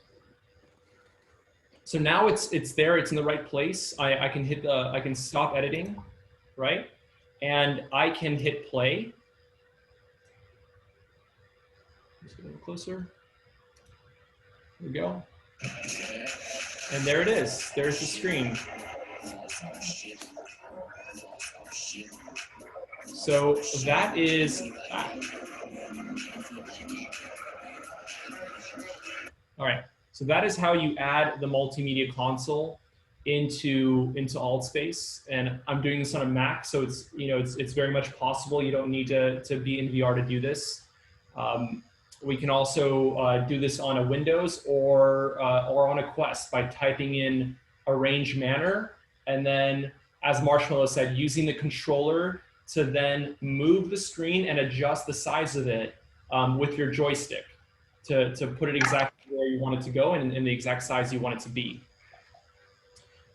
So now it's there, it's in the right place. I can hit I can stop editing, right? And I can hit play. Just get a little closer. There we go. And there it is. There's the screen. So that is, all right. So that is how you add the multimedia console into AltSpace. And I'm doing this on a Mac, so it's, you know, it's very much possible. You don't need to be in VR to do this. We can also do this on a Windows or on a Quest by typing in arrange manner, and then, as Marshmallow said, using the controller to then move the screen and adjust the size of it with your joystick to put it exactly where you want it to go and in the exact size you want it to be.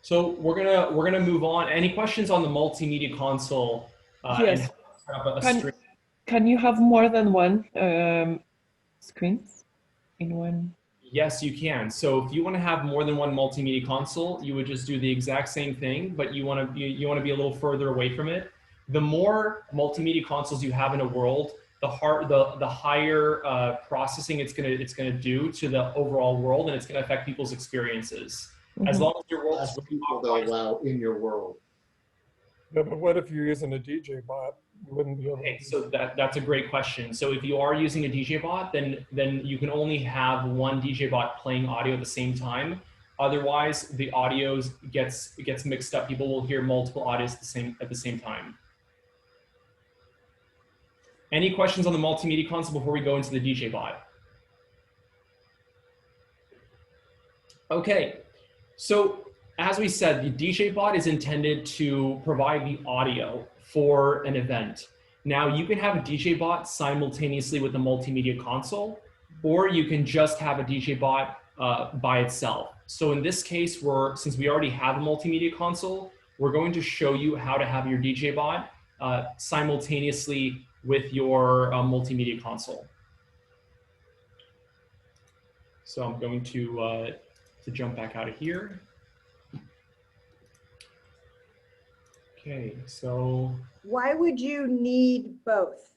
So we're gonna move on. Any questions on the multimedia console? Yes. And how to set up a screen? Can you have more than one screens in one? Yes, you can. So if you want to have more than one multimedia console, you would just do the exact same thing, but you want to be a little further away from it. The more multimedia consoles you have in a world, the higher processing it's gonna do to the overall world, and it's gonna affect people's experiences. As long as your world is people though allow in your world. Yeah, but what if you're using a DJ bot? You wouldn't be able to. Okay, so that's a great question. So if you are using a DJ bot, then you can only have one DJ bot playing audio at the same time. Otherwise, the audio gets mixed up. People will hear multiple audios at the same time. Any questions on the multimedia console before we go into the DJ bot? Okay, so as we said, the DJ bot is intended to provide the audio for an event. Now you can have a DJ bot simultaneously with the multimedia console, or you can just have a DJ bot by itself. So in this case, since we already have a multimedia console, we're going to show you how to have your DJ bot simultaneously with your multimedia console. So I'm going to jump back out of here. Okay, so. Why would you need both?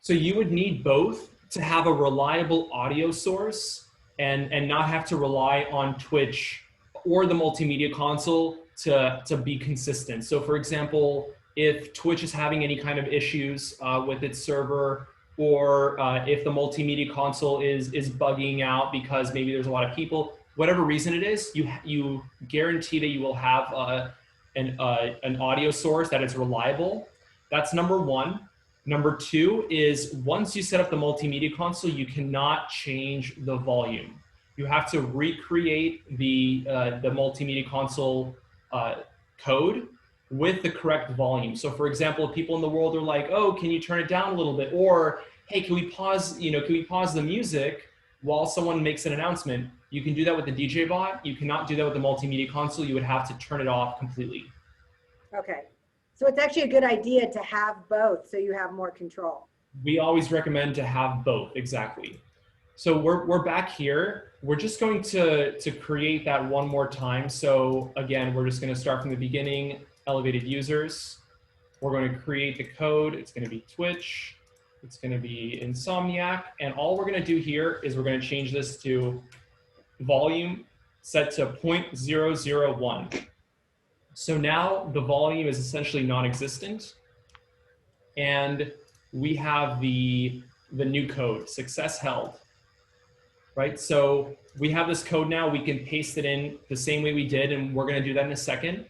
So you would need both to have a reliable audio source and not have to rely on Twitch or the multimedia console to be consistent. So for example, if Twitch is having any kind of issues with its server, or if the multimedia console is bugging out because maybe there's a lot of people, whatever reason it is, you guarantee that you will have an audio source that is reliable. That's number one. Number two is once you set up the multimedia console, you cannot change the volume. You have to recreate the multimedia console code with the correct volume. So for example, if people in the world are like, oh, can you turn it down a little bit? Or, hey, can we pause the music while someone makes an announcement? You can do that with the DJ bot. You cannot do that with the multimedia console. You would have to turn it off completely. Okay. So it's actually a good idea to have both so you have more control. We always recommend to have both, exactly. So we're back here. We're just going to create that one more time. So again, we're just going to start from the beginning, elevated users. We're going to create the code. It's going to be Twitch. It's going to be Insomniac. And all we're going to do here is we're going to change this to volume set to 0.001. So now the volume is essentially non-existent. And we have the new code, success held. Right, so we have this code now, we can paste it in the same way we did, and we're gonna do that in a second.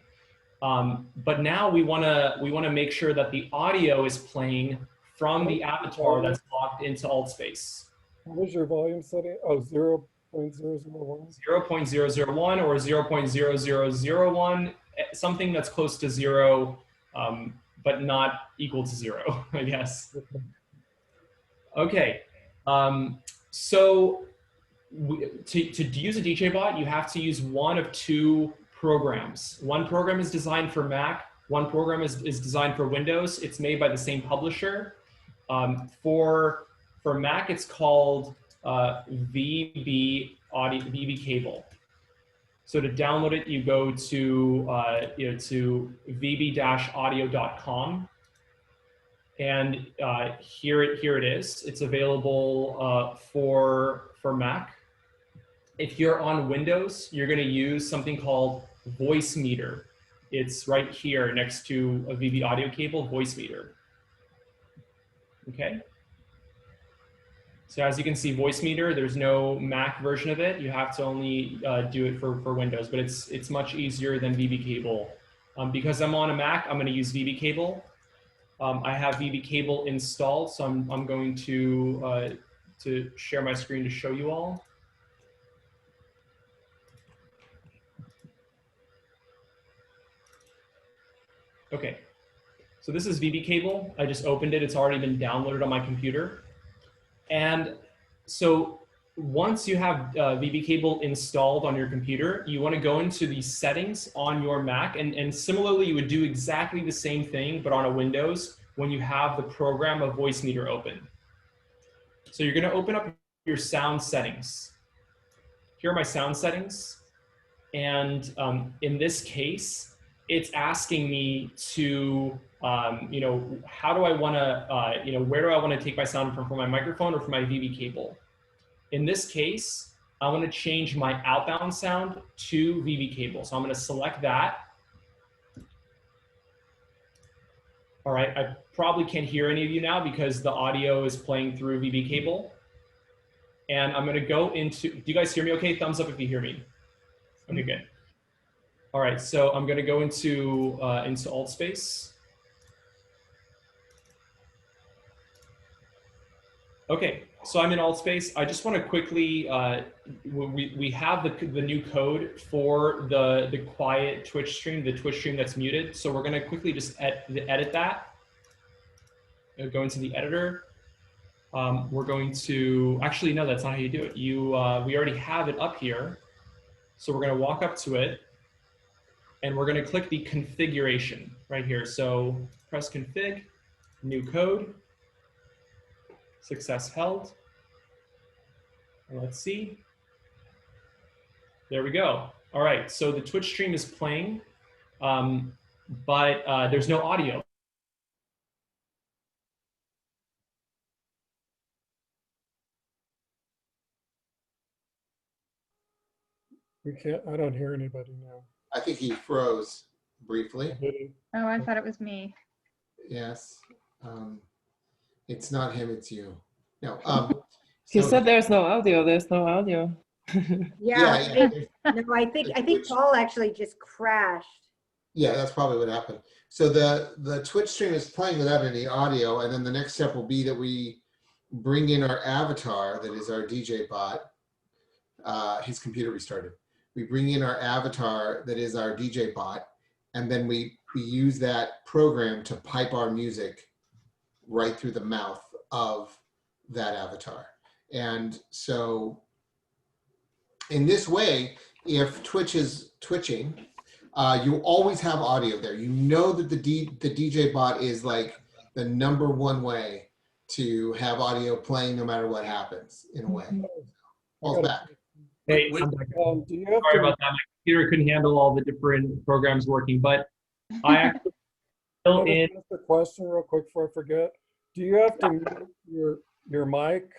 But now we wanna make sure that the audio is playing from the avatar that's logged into AltSpace. What was your volume setting? Oh, 0.001? 0.001 or 0.0001, something that's close to zero, but not equal to zero, I guess. Okay, so to use a DJ bot, you have to use one of two programs. One program is designed for Mac, one program is designed for Windows. It's made by the same publisher. For Mac, it's called VB Cable. So to download it, you go to to vb-audio.com, and here it is. It's available for Mac. If you're on Windows, you're going to use something called Voicemeeter. It's right here next to a VB audio cable, Voicemeeter. Okay. So as you can see, Voicemeeter, there's no Mac version of it. You have to only do it for Windows, but it's much easier than VB cable. Because I'm on a Mac, I'm going to use VB cable. I have VB cable installed, so I'm going to share my screen to show you all. Okay, so this is VB cable. I just opened it. It's already been downloaded on my computer. And so once you have VB cable installed on your computer, you want to go into the settings on your Mac. And similarly, you would do exactly the same thing, but on a Windows when you have the program of Voicemeeter open. So you're going to open up your sound settings. Here are my sound settings. And in this case, it's asking me to, how do I want to, where do I want to take my sound from my microphone or from my VB cable? In this case, I want to change my outbound sound to VB cable. So I'm going to select that. All right, I probably can't hear any of you now because the audio is playing through VB cable. And I'm going to go into, do you guys hear me okay? Thumbs up if you hear me. Okay, good. All right, so I'm going to go into alt space. Okay, so I'm in alt space. I just want to quickly, we have the new code for the quiet Twitch stream, the Twitch stream that's muted. So we're going to quickly just edit that. Go into the editor. We're going to, actually, no, that's not how you do it. We already have it up here. So we're going to walk up to it. And we're going to click the configuration right here. So press config, new code, success held. And let's see. There we go. All right, so the Twitch stream is playing, but there's no audio. We can't, I don't hear anybody now. I think he froze briefly. Oh, I thought it was me. Yes. It's not him, it's you. No. You so, said there's no audio. There's no audio. Yeah, no, I think Paul actually just crashed. Yeah, that's probably what happened. So the Twitch stream is playing without any audio, and then the next step will be that we bring in our avatar, that is our DJ bot. His computer restarted. We bring in our avatar, that is our DJ bot, and then we use that program to pipe our music right through the mouth of that avatar. And so in this way, if Twitch is twitching, you always have audio there. You know that the DJ bot is like the #1 way to have audio playing no matter what happens, in a way. Paul's back. Hey, I'm back. Sorry about that. My computer couldn't handle all the different programs working, but I actually fill in. Just a question real quick before I forget. Do you have to mute your mic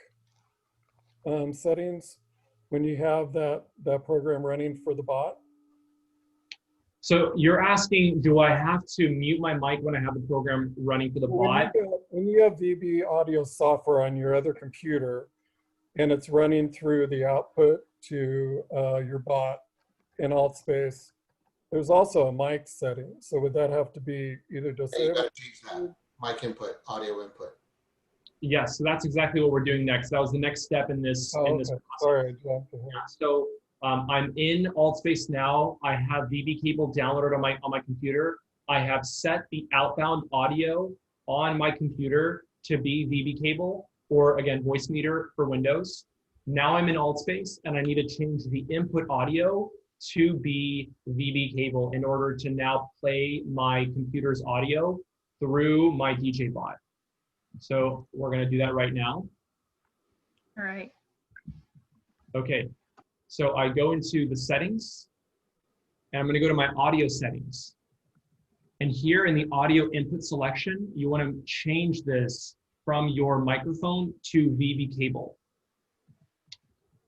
settings when you have that program running for the bot? So you're asking, do I have to mute my mic when I have the program running for the bot? When you have VB audio software on your other computer and it's running through the output to your bot in alt space, there's also a mic setting. So would that have to be either disabled? You gotta change that. Mic input, audio input. Yes, so that's exactly what we're doing next. That was the next step in this. Oh, in this okay. process. Sorry, I jumped ahead. So I'm in alt space now. I have VB cable downloaded on my computer. I have set the outbound audio on my computer to be VB cable, or again, Voicemeeter for Windows. Now I'm in alt space and I need to change the input audio to be VB cable in order to now play my computer's audio through my DJ bot. So we're going to do that right now. All right. Okay. So I go into the settings and I'm going to go to my audio settings. And here in the audio input selection, you want to change this from your microphone to VB cable.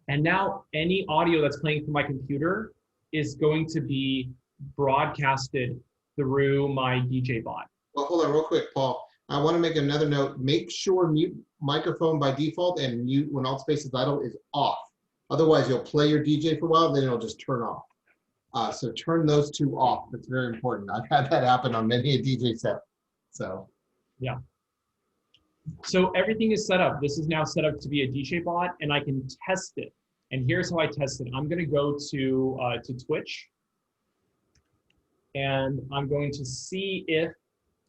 And now any audio that's playing from my computer is going to be broadcasted through my DJ bot. Well, hold on real quick, Paul. I want to make another note. Make sure mute microphone by default and mute when alt space is idle is off. Otherwise, you'll play your DJ for a while, then it'll just turn off. So turn those two off. That's very important. I've had that happen on many a DJ set. So yeah. So everything is set up. This is now set up to be a DJ bot, and I can test it. And here's how I test it. I'm going to go to Twitch, and I'm going to see if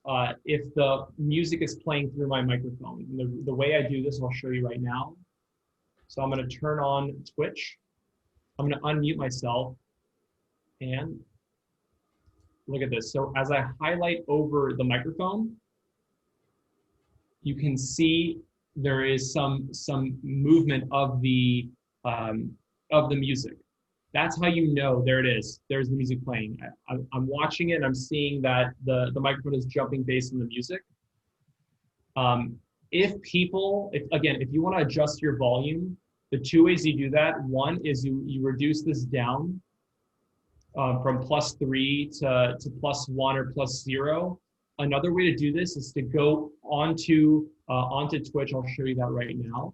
the music is playing through my microphone. And the way I do this, I'll show you right now. So I'm going to turn on Twitch. I'm going to unmute myself. And look at this. So as I highlight over the microphone, you can see there is some movement of the music. That's how you know. There it is. There's the music playing. I'm watching it and I'm seeing that the microphone is jumping based on the music. If you want to adjust your volume, the two ways you do that, one is you reduce this down from +3 to +1 or +0. Another way to do this is to go onto Twitch. I'll show you that right now.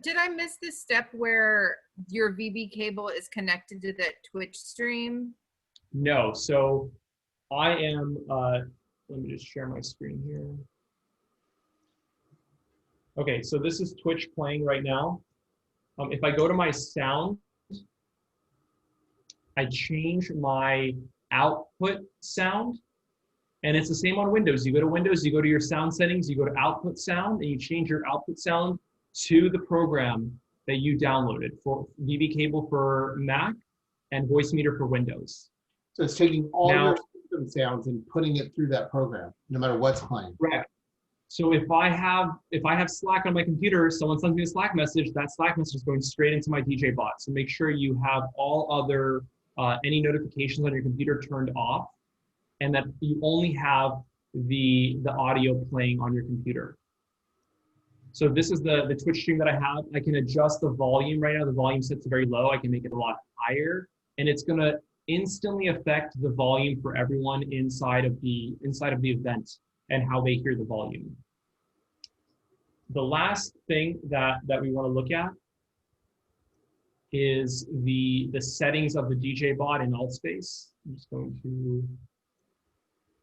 Did I miss this step where your VB cable is connected to the Twitch stream? No. So I am, let me just share my screen here. Okay, so this is Twitch playing right now. If I go to my sound, I change my output sound, and it's the same on Windows. You go to Windows, you go to your sound settings, you go to output sound, and you change your output sound to the program that you downloaded for VB cable for Mac and voice meter for Windows. So it's taking all your system sounds and putting it through that program, no matter what's playing. Right. So if I have Slack on my computer, someone sends me a Slack message, that Slack message is going straight into my DJ bot. So make sure you have all other any notifications on your computer turned off, and that you only have the audio playing on your computer. So this is the Twitch stream that I have. I can adjust the volume right now. The volume set to very low. I can make it a lot higher, and it's going to instantly affect the volume for everyone inside of the event and how they hear the volume. The last thing that we want to look at is the settings of the DJ bot in Altspace. I'm just going to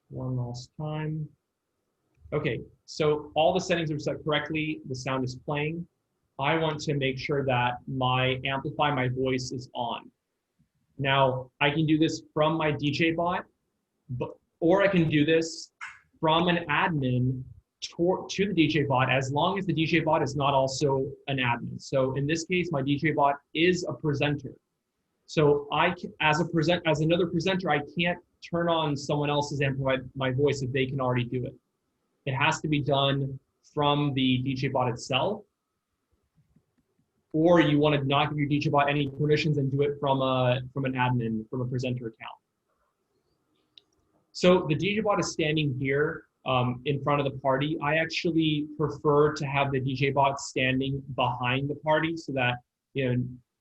one last time. Okay, so all the settings are set correctly. The sound is playing. I want to make sure that my amplify my voice is on. Now, I can do this from my DJ bot, or I can do this from an admin to the DJ bot, as long as the DJ bot is not also an admin. So in this case, my DJ bot is a presenter. So as another presenter, I can't turn on someone else's amplify my voice if they can already do it. It has to be done from the DJ bot itself, or you want to not give your DJ bot any permissions and do it from an admin, from a presenter account. So the DJ bot is standing here in front of the party. I actually prefer to have the DJ bot standing behind the party so that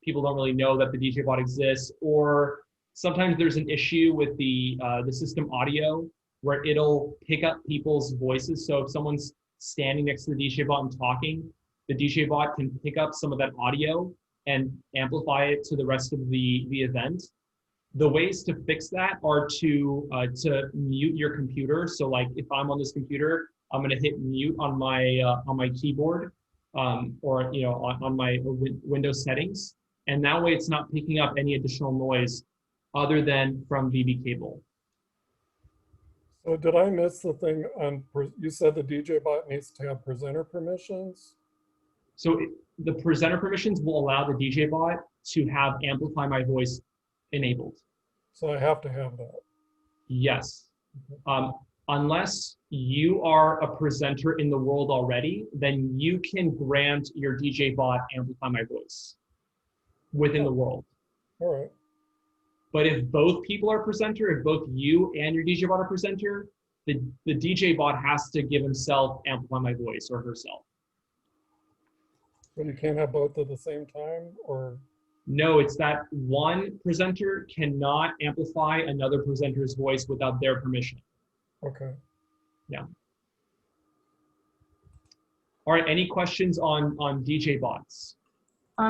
people don't really know that the DJ bot exists, or sometimes there's an issue with the system audio where it'll pick up people's voices. So if someone's standing next to the DJ bot and talking, the DJ bot can pick up some of that audio and amplify it to the rest of the event. The ways to fix that are to mute your computer. So like if I'm on this computer, I'm gonna hit mute on my keyboard or on my Windows settings. And that way it's not picking up any additional noise other than from VB cable. So did I miss the thing on, you said the DJ bot needs to have presenter permissions? So the presenter permissions will allow the DJ bot to have amplify my voice enabled. So I have to have that? Yes. Unless you are a presenter in the world already, then you can grant your DJ bot amplify my voice within the world. All right. But if both people are presenter, if both you and your DJ bot are presenter, the DJ bot has to give himself amplify my voice or herself. But you can't have both at the same time, or? No, it's that one presenter cannot amplify another presenter's voice without their permission. Okay. Yeah. All right, any questions on DJ bots?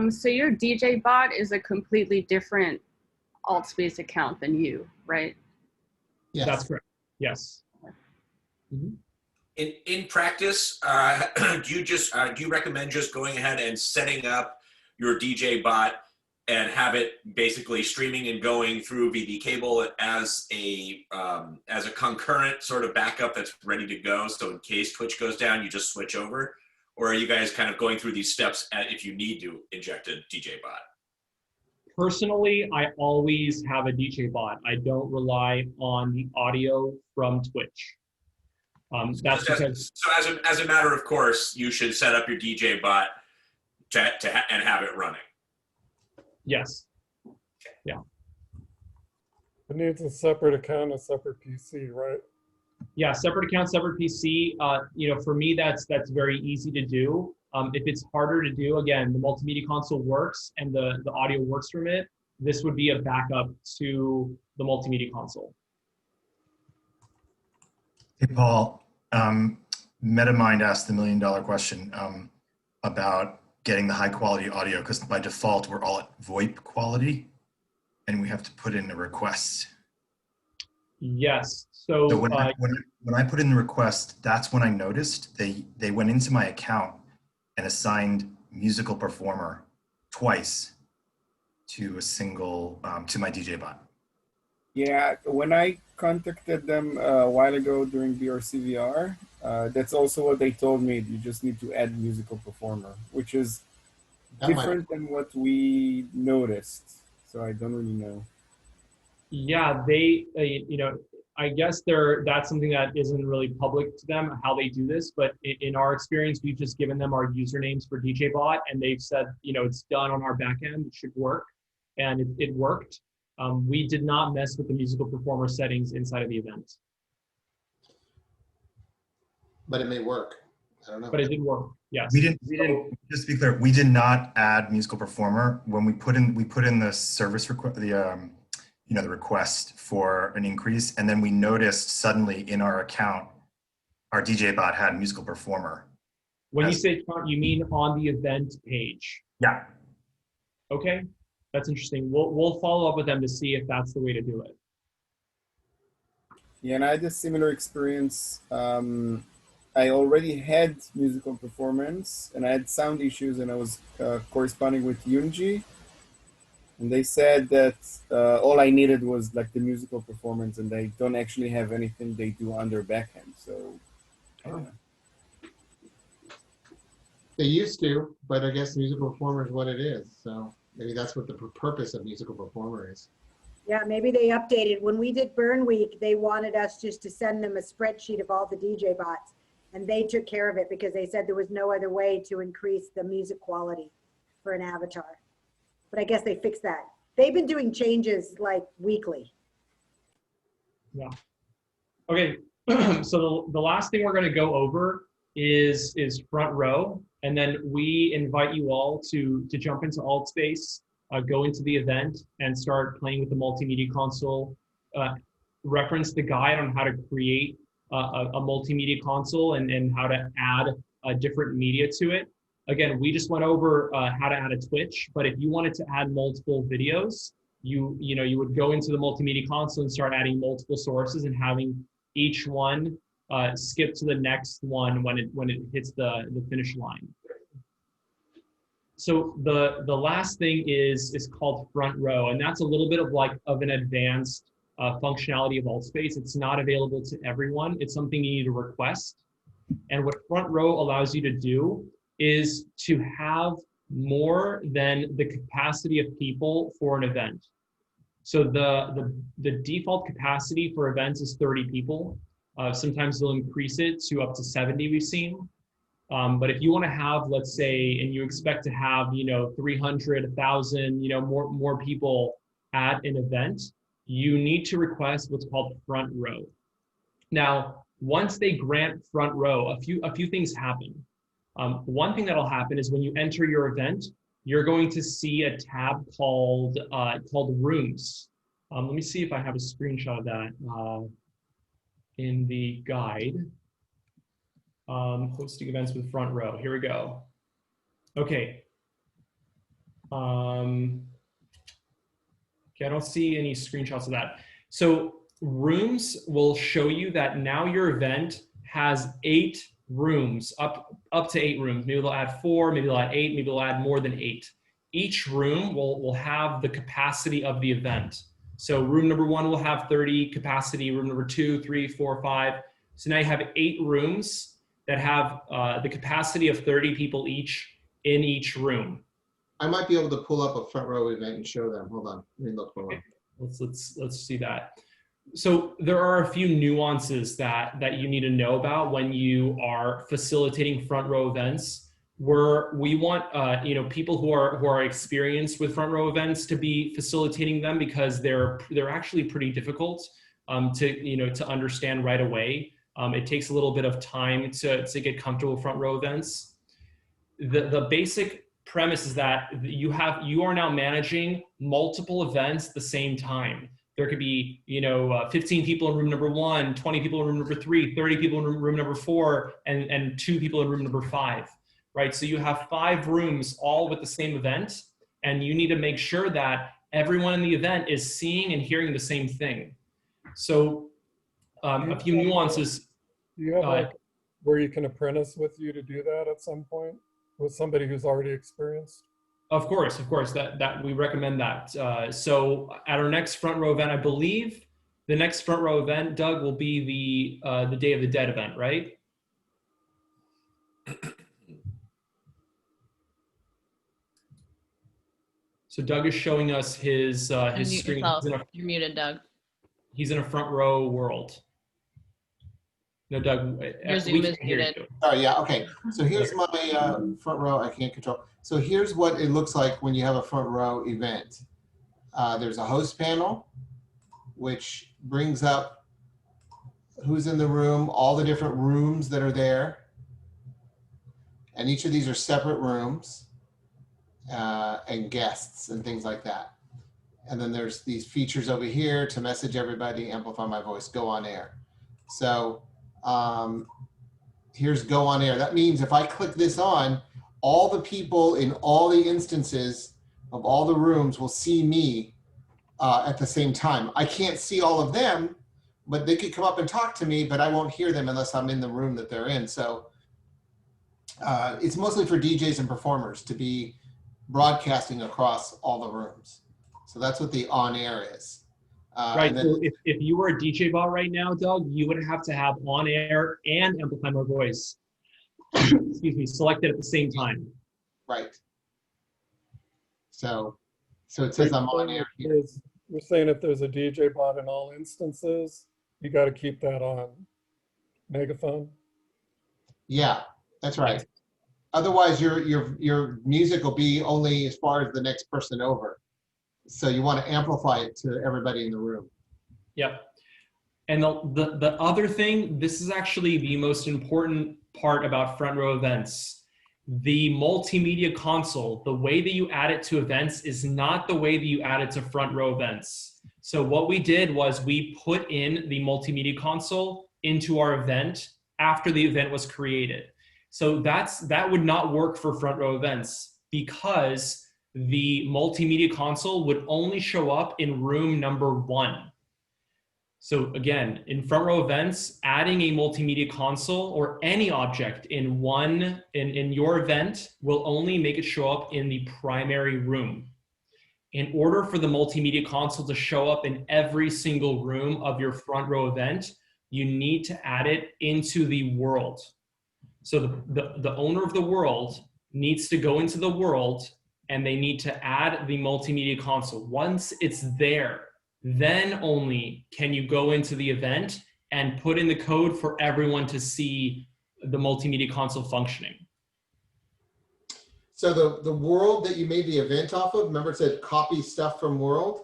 So your DJ bot is a completely different AltSpace account than you, right? Yes. That's correct. Yes. Mm-hmm. In practice, do you recommend just going ahead and setting up your DJ bot and have it basically streaming and going through VB cable as a concurrent sort of backup that's ready to go? So in case Twitch goes down, you just switch over, or are you guys kind of going through these steps if you need to inject a DJ bot? Personally, I always have a DJ bot. I don't rely on the audio from Twitch. That's because as a matter of course, you should set up your DJ bot and have it running. Yes. Yeah. It needs a separate account, a separate PC, right? Yeah, separate account, separate PC. For me, that's very easy to do. If it's harder to do, again, the multimedia console works and the audio works from it. This would be a backup to the multimedia console. Hey, Paul, MetaMind asked the $1 million question about getting the high quality audio, because by default, we're all at VoIP quality and we have to put in a request. Yes, so when I put in the request, that's when I noticed they went into my account and assigned musical performer twice to a single, to my DJ bot. Yeah, when I contacted them a while ago during BRCvr, that's also what they told me. You just need to add musical performer, which is different than what we noticed. So I don't really know. Yeah, they, I guess that's something that isn't really public to them, how they do this, but in our experience, we've just given them our usernames for DJ bot and they've said, it's done on our back end, it should work. And it worked. We did not mess with the musical performer settings inside of the event. But it may work. I don't know. But it did work. Yes. We didn't. Just to be clear, we did not add musical performer when we put in the service request, the request for an increase, and then we noticed suddenly in our account, our DJ bot had musical performer. When you say account, you mean on the event page? Yeah. Okay. That's interesting. We'll follow up with them to see if that's the way to do it. Yeah, and I had a similar experience. I already had musical performance and I had sound issues, and I was corresponding with Yunji. And they said that all I needed was like the musical performance, and they don't actually have anything they do on their backend. So they used to, but I guess musical performer is what it is. So maybe that's what the purpose of musical performer is. Yeah, maybe they updated. When we did Burn Week, they wanted us just to send them a spreadsheet of all the DJ bots, and they took care of it because they said there was no other way to increase the music quality for an avatar. But I guess they fixed that. They've been doing changes like weekly. Yeah. Okay, so the last thing we're going to go over is front row, and then we invite you all to jump into AltSpace, go into the event and start playing with the multimedia console, reference the guide on how to create a multimedia console and how to add different media to it. Again, we just went over how to add a Twitch, but if you wanted to add multiple videos, you would go into the multimedia console and start adding multiple sources and having each one skip to the next one when it hits the finish line. So the last thing is called front row, and that's a little bit of an advanced functionality of AltSpace. It's not available to everyone. It's something you need to request. And what front row allows you to do is to have more than the capacity of people for an event. So the default capacity for events is 30 people. Sometimes they'll increase it to up to 70, we've seen. But if you want to have, let's say, and you expect to have, 300, 1,000, more people at an event, you need to request what's called front row. Now, once they grant front row, a few things happen. One thing that'll happen is when you enter your event, you're going to see a tab called Rooms. Let me see if I have a screenshot of that in the guide. Hosting events with front row. Here we go. Okay. Okay, I don't see any screenshots of that. So Rooms will show you that now your event has 8 rooms, up to 8 rooms. Maybe they'll add 4, maybe they'll add 8, maybe they'll add more than 8. Each room will have the capacity of the event. So room number 1 will have 30 capacity, room number 2, 3, 4, 5. So now you have 8 rooms that have the capacity of 30 people each in each room. I might be able to pull up a front row event and show them. Hold on, let me look for one. Let's see that. So there are a few nuances that you need to know about when you are facilitating front row events. Where we want people who are experienced with front row events to be facilitating them, because they're actually pretty difficult to understand right away. It takes a little bit of time to get comfortable with front row events. The basic premise is that you are now managing multiple events at the same time. There could be 15 people in room number 1, 20 people in room number 3, 30 people in room number 4, and 2 people in room number 5, right? So you have 5 rooms all with the same event, and you need to make sure that everyone in the event is seeing and hearing the same thing. So a few nuances. Do you have where you can apprentice with you to do that at some point with somebody who's already experienced? Of course, that we recommend that. So at our next front row event, I believe the next front row event, Doug, will be the Day of the Dead event, right? So Doug is showing us his screen. You're muted, Doug. He's in a front row world. No, Doug. Your Zoom is muted. Oh yeah, okay. So here's my front row. I can't control. So here's what it looks like when you have a front row event. There's a host panel, which brings up who's in the room, all the different rooms that are there. And each of these are separate rooms and guests and things like that. And then there's these features over here to message everybody, amplify my voice, go on air. So here's go on air. That means if I click this on, all the people in all the instances of all the rooms will see me at the same time. I can't see all of them, but they could come up and talk to me, but I won't hear them unless I'm in the room that they're in. So it's mostly for DJs and performers to be broadcasting across all the rooms. So that's what the on air is. Right. So if you were a DJ bot right now, Doug, you would have to have on air and amplify my voice, excuse me, selected at the same time. Right. So it says I'm on air here. You're saying if there's a DJ bot in all instances, you got to keep that on megaphone? Yeah, that's right. Otherwise, your music will be only as far as the next person over. So you want to amplify it to everybody in the room. Yep. And the other thing, this is actually the most important part about front row events. The multimedia console, the way that you add it to events is not the way that you add it to front row events. So what we did was we put in the multimedia console into our event after the event was created. So that would not work for front row events because the multimedia console would only show up in room number 1. So again, in front row events, adding a multimedia console or any object in your event will only make it show up in the primary room. In order for the multimedia console to show up in every single room of your front row event, you need to add it into the world. So the owner of the world needs to go into the world and they need to add the multimedia console. Once it's there, then only can you go into the event and put in the code for everyone to see the multimedia console functioning. So the world that you made the event off of, remember it said copy stuff from world?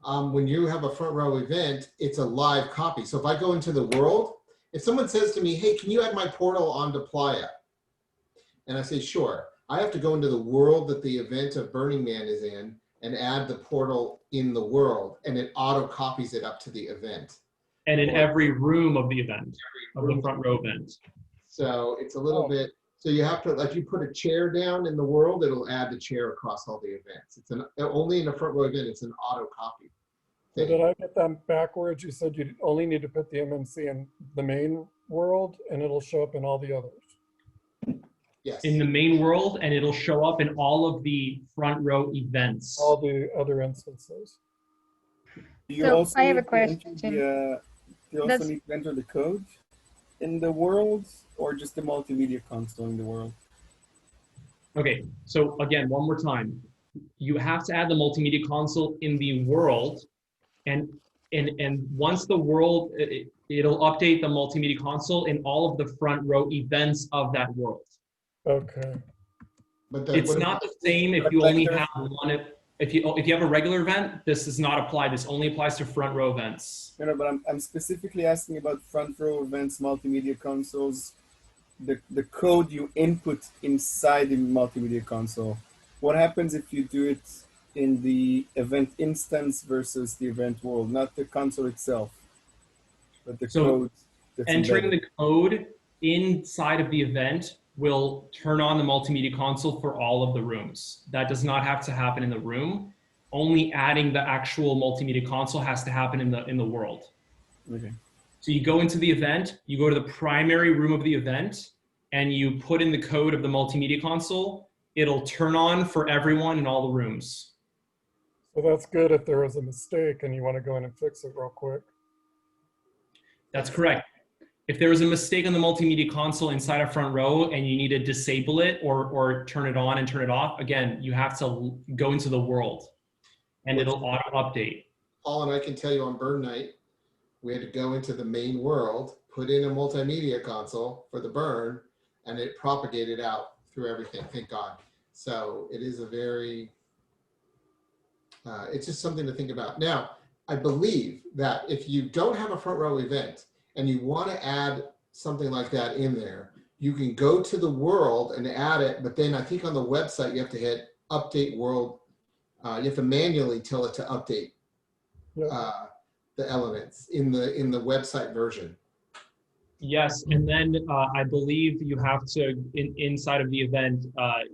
when you have a front row event, it's a live copy. So if I go into the world, if someone says to me, hey, can you add my portal onto Playa? And I say, sure. I have to go into the world that the event of Burning Man is in and add the portal in the world, and it auto copies it up to the event. And in every room of the event, of the front row event. So it's a little bit, so you have to, like you put a chair down in the world, it'll add the chair across all the events. It's only in a front row event, it's an auto copy. So did I get that backwards? You said you only need to put the MMC in the main world and it'll show up in all the others. Yes. In the main world, and it'll show up in all of the front row events. All the other instances. Do you So also I have a need to enter question. do you also That's- need to enter the code in the world, or just the multimedia console in the world? Okay, so again, one more time. You have to add the multimedia console in the world, and once the world, it'll update the multimedia console in all of the front row events of that world. Okay. But It's not the same if you only have one. If you have a regular event, this does not apply. This only applies to front row events. No, but I'm specifically asking about front row events, multimedia consoles, the code you input inside the multimedia console. What happens if you do it in the event instance versus the event world, not the console itself, but the code that's Entering embedded? the code inside of the event will turn on the multimedia console for all of the rooms. That does not have to happen in the room. Only adding the actual multimedia console has to happen in the world. Okay. So you go into the event, you go to the primary room of the event, and you put in the code of the multimedia console. It'll turn on for everyone in all the rooms. So that's good if there was a mistake and you want to go in and fix it real quick. That's correct. If there was a mistake on the multimedia console inside a front row and you need to disable it or turn it on and turn it off, again, you have to go into the world and it'll auto update. Paul and I can tell you on burn night, we had to go into the main world, put in a multimedia console for the burn, and it propagated out through everything, thank God. So it is a very, it's just something to think about. Now, I believe that if you don't have a front row event and you want to add something like that in there, you can go to the world and add it, but then I think on the website you have to hit update world. You have to manually tell it to update the elements in the website version. Yes, and then I believe you have to, inside of the event,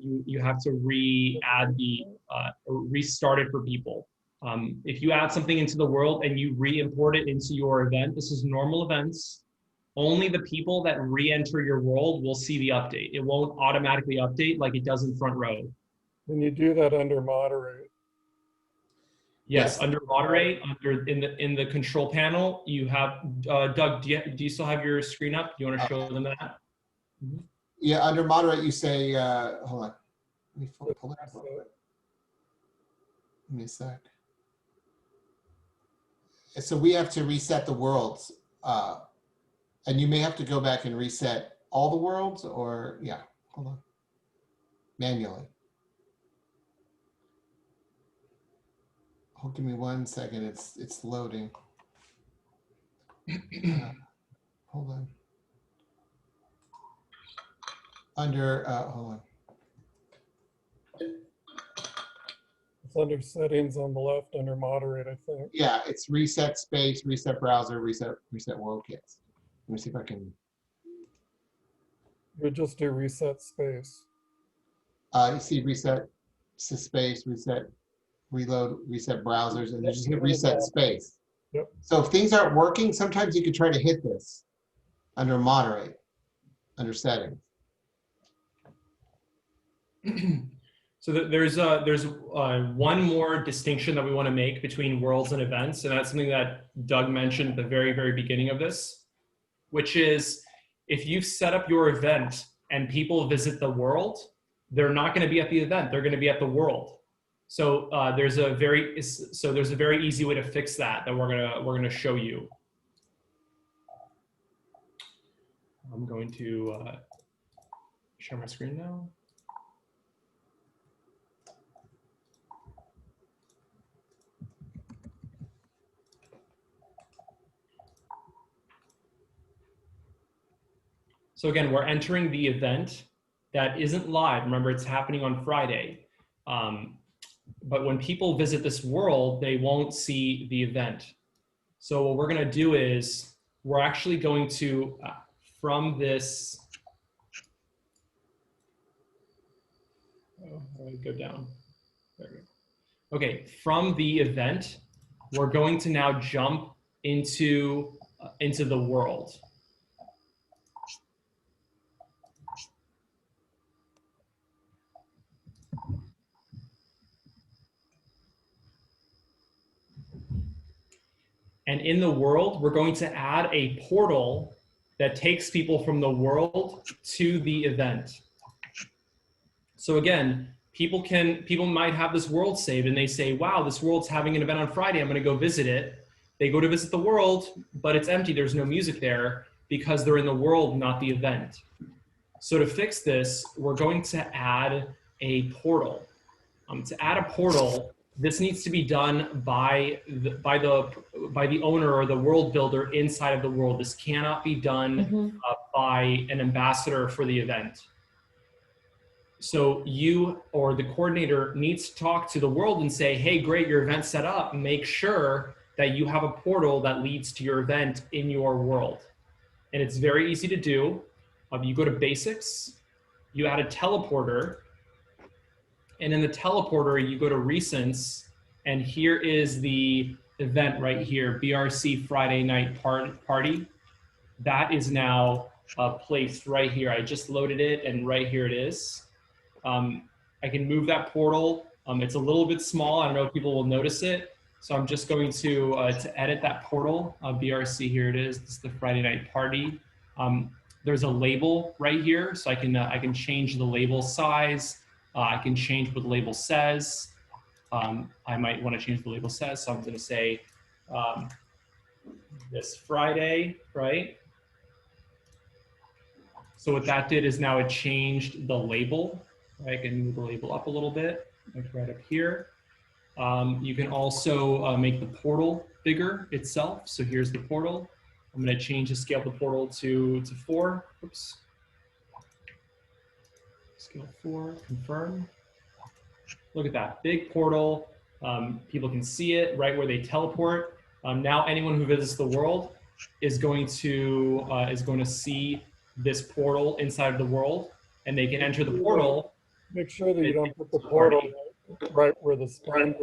you have to re-add restart it for people. If you add something into the world and you re-import it into your event, this is normal events, only the people that re-enter your world will see the update. It won't automatically update like it does in front row. And you do that under moderate. Yes, under moderate, in the control panel, you have, Doug, do you still have your screen up? Do you want to show them that? Yeah, under moderate you say, hold on, let me pull it up real quick. Give me a sec. So we have to reset the worlds, and you may have to go back and reset all the worlds, or yeah, hold on, manually. Oh, give me 1 second. It's loading. Hold on. Under hold on. It's under settings on the left under moderate, I think. Yeah, it's reset space, reset browser, reset world kits. Let me see if I can. You just do reset space. You see reset space, reset reload, reset browsers, and you just hit reset space. Yep. So if things aren't working, sometimes you could try to hit this under moderate, under settings. So there's one more distinction that we want to make between worlds and events, and that's something that Doug mentioned at the very, very beginning of this, which is if you've set up your event and people visit the world, they're not going to be at the event, they're going to be at the world. So there's a very easy way to fix that we're gonna show you. I'm going to share my screen now. So again, we're entering the event that isn't live. Remember, it's happening on Friday. But when people visit this world, they won't see the event. So what we're going to do is we're actually going to, from this, let me go down. There we go. Okay, from the event, we're going to now jump into the world. And in the world, we're going to add a portal that takes people from the world to the event. So again, people might have this world saved and they say, wow, this world's having an event on Friday, I'm gonna go visit it. They go to visit the world, but it's empty, there's no music there because they're in the world, not the event. So to fix this, we're going to add a portal. To add a portal, this needs to be done by the owner or the world builder inside of the world. This cannot be done by an ambassador for the event. So you or the coordinator needs to talk to the world and say, hey, great, your event's set up. Make sure that you have a portal that leads to your event in your world. And it's very easy to do. You go to basics, you add a teleporter, and in the teleporter, you go to recents, and here is the event right here, BRC Friday Night Party. That is now placed right here. I just loaded it, and right here it is. I can move that portal. It's a little bit small. I don't know if people will notice it. So I'm just going to edit that portal. BRC, here it is. This is the Friday Night Party. There's a label right here, so I can change the label size. I can change what the label says. I might want to change the label says, so I'm going to say this Friday, right? So what that did is now it changed the label. I can move the label up a little bit, like right up here. You can also make the portal bigger itself. So here's the portal. I'm going to change the scale of the portal to 4. Oops. Scale 4, confirm. Look at that, big portal. People can see it right where they teleport. Now anyone who visits the world is going to see this portal inside of the world, and they can enter the portal. Make sure that you don't put the portal right where the spine.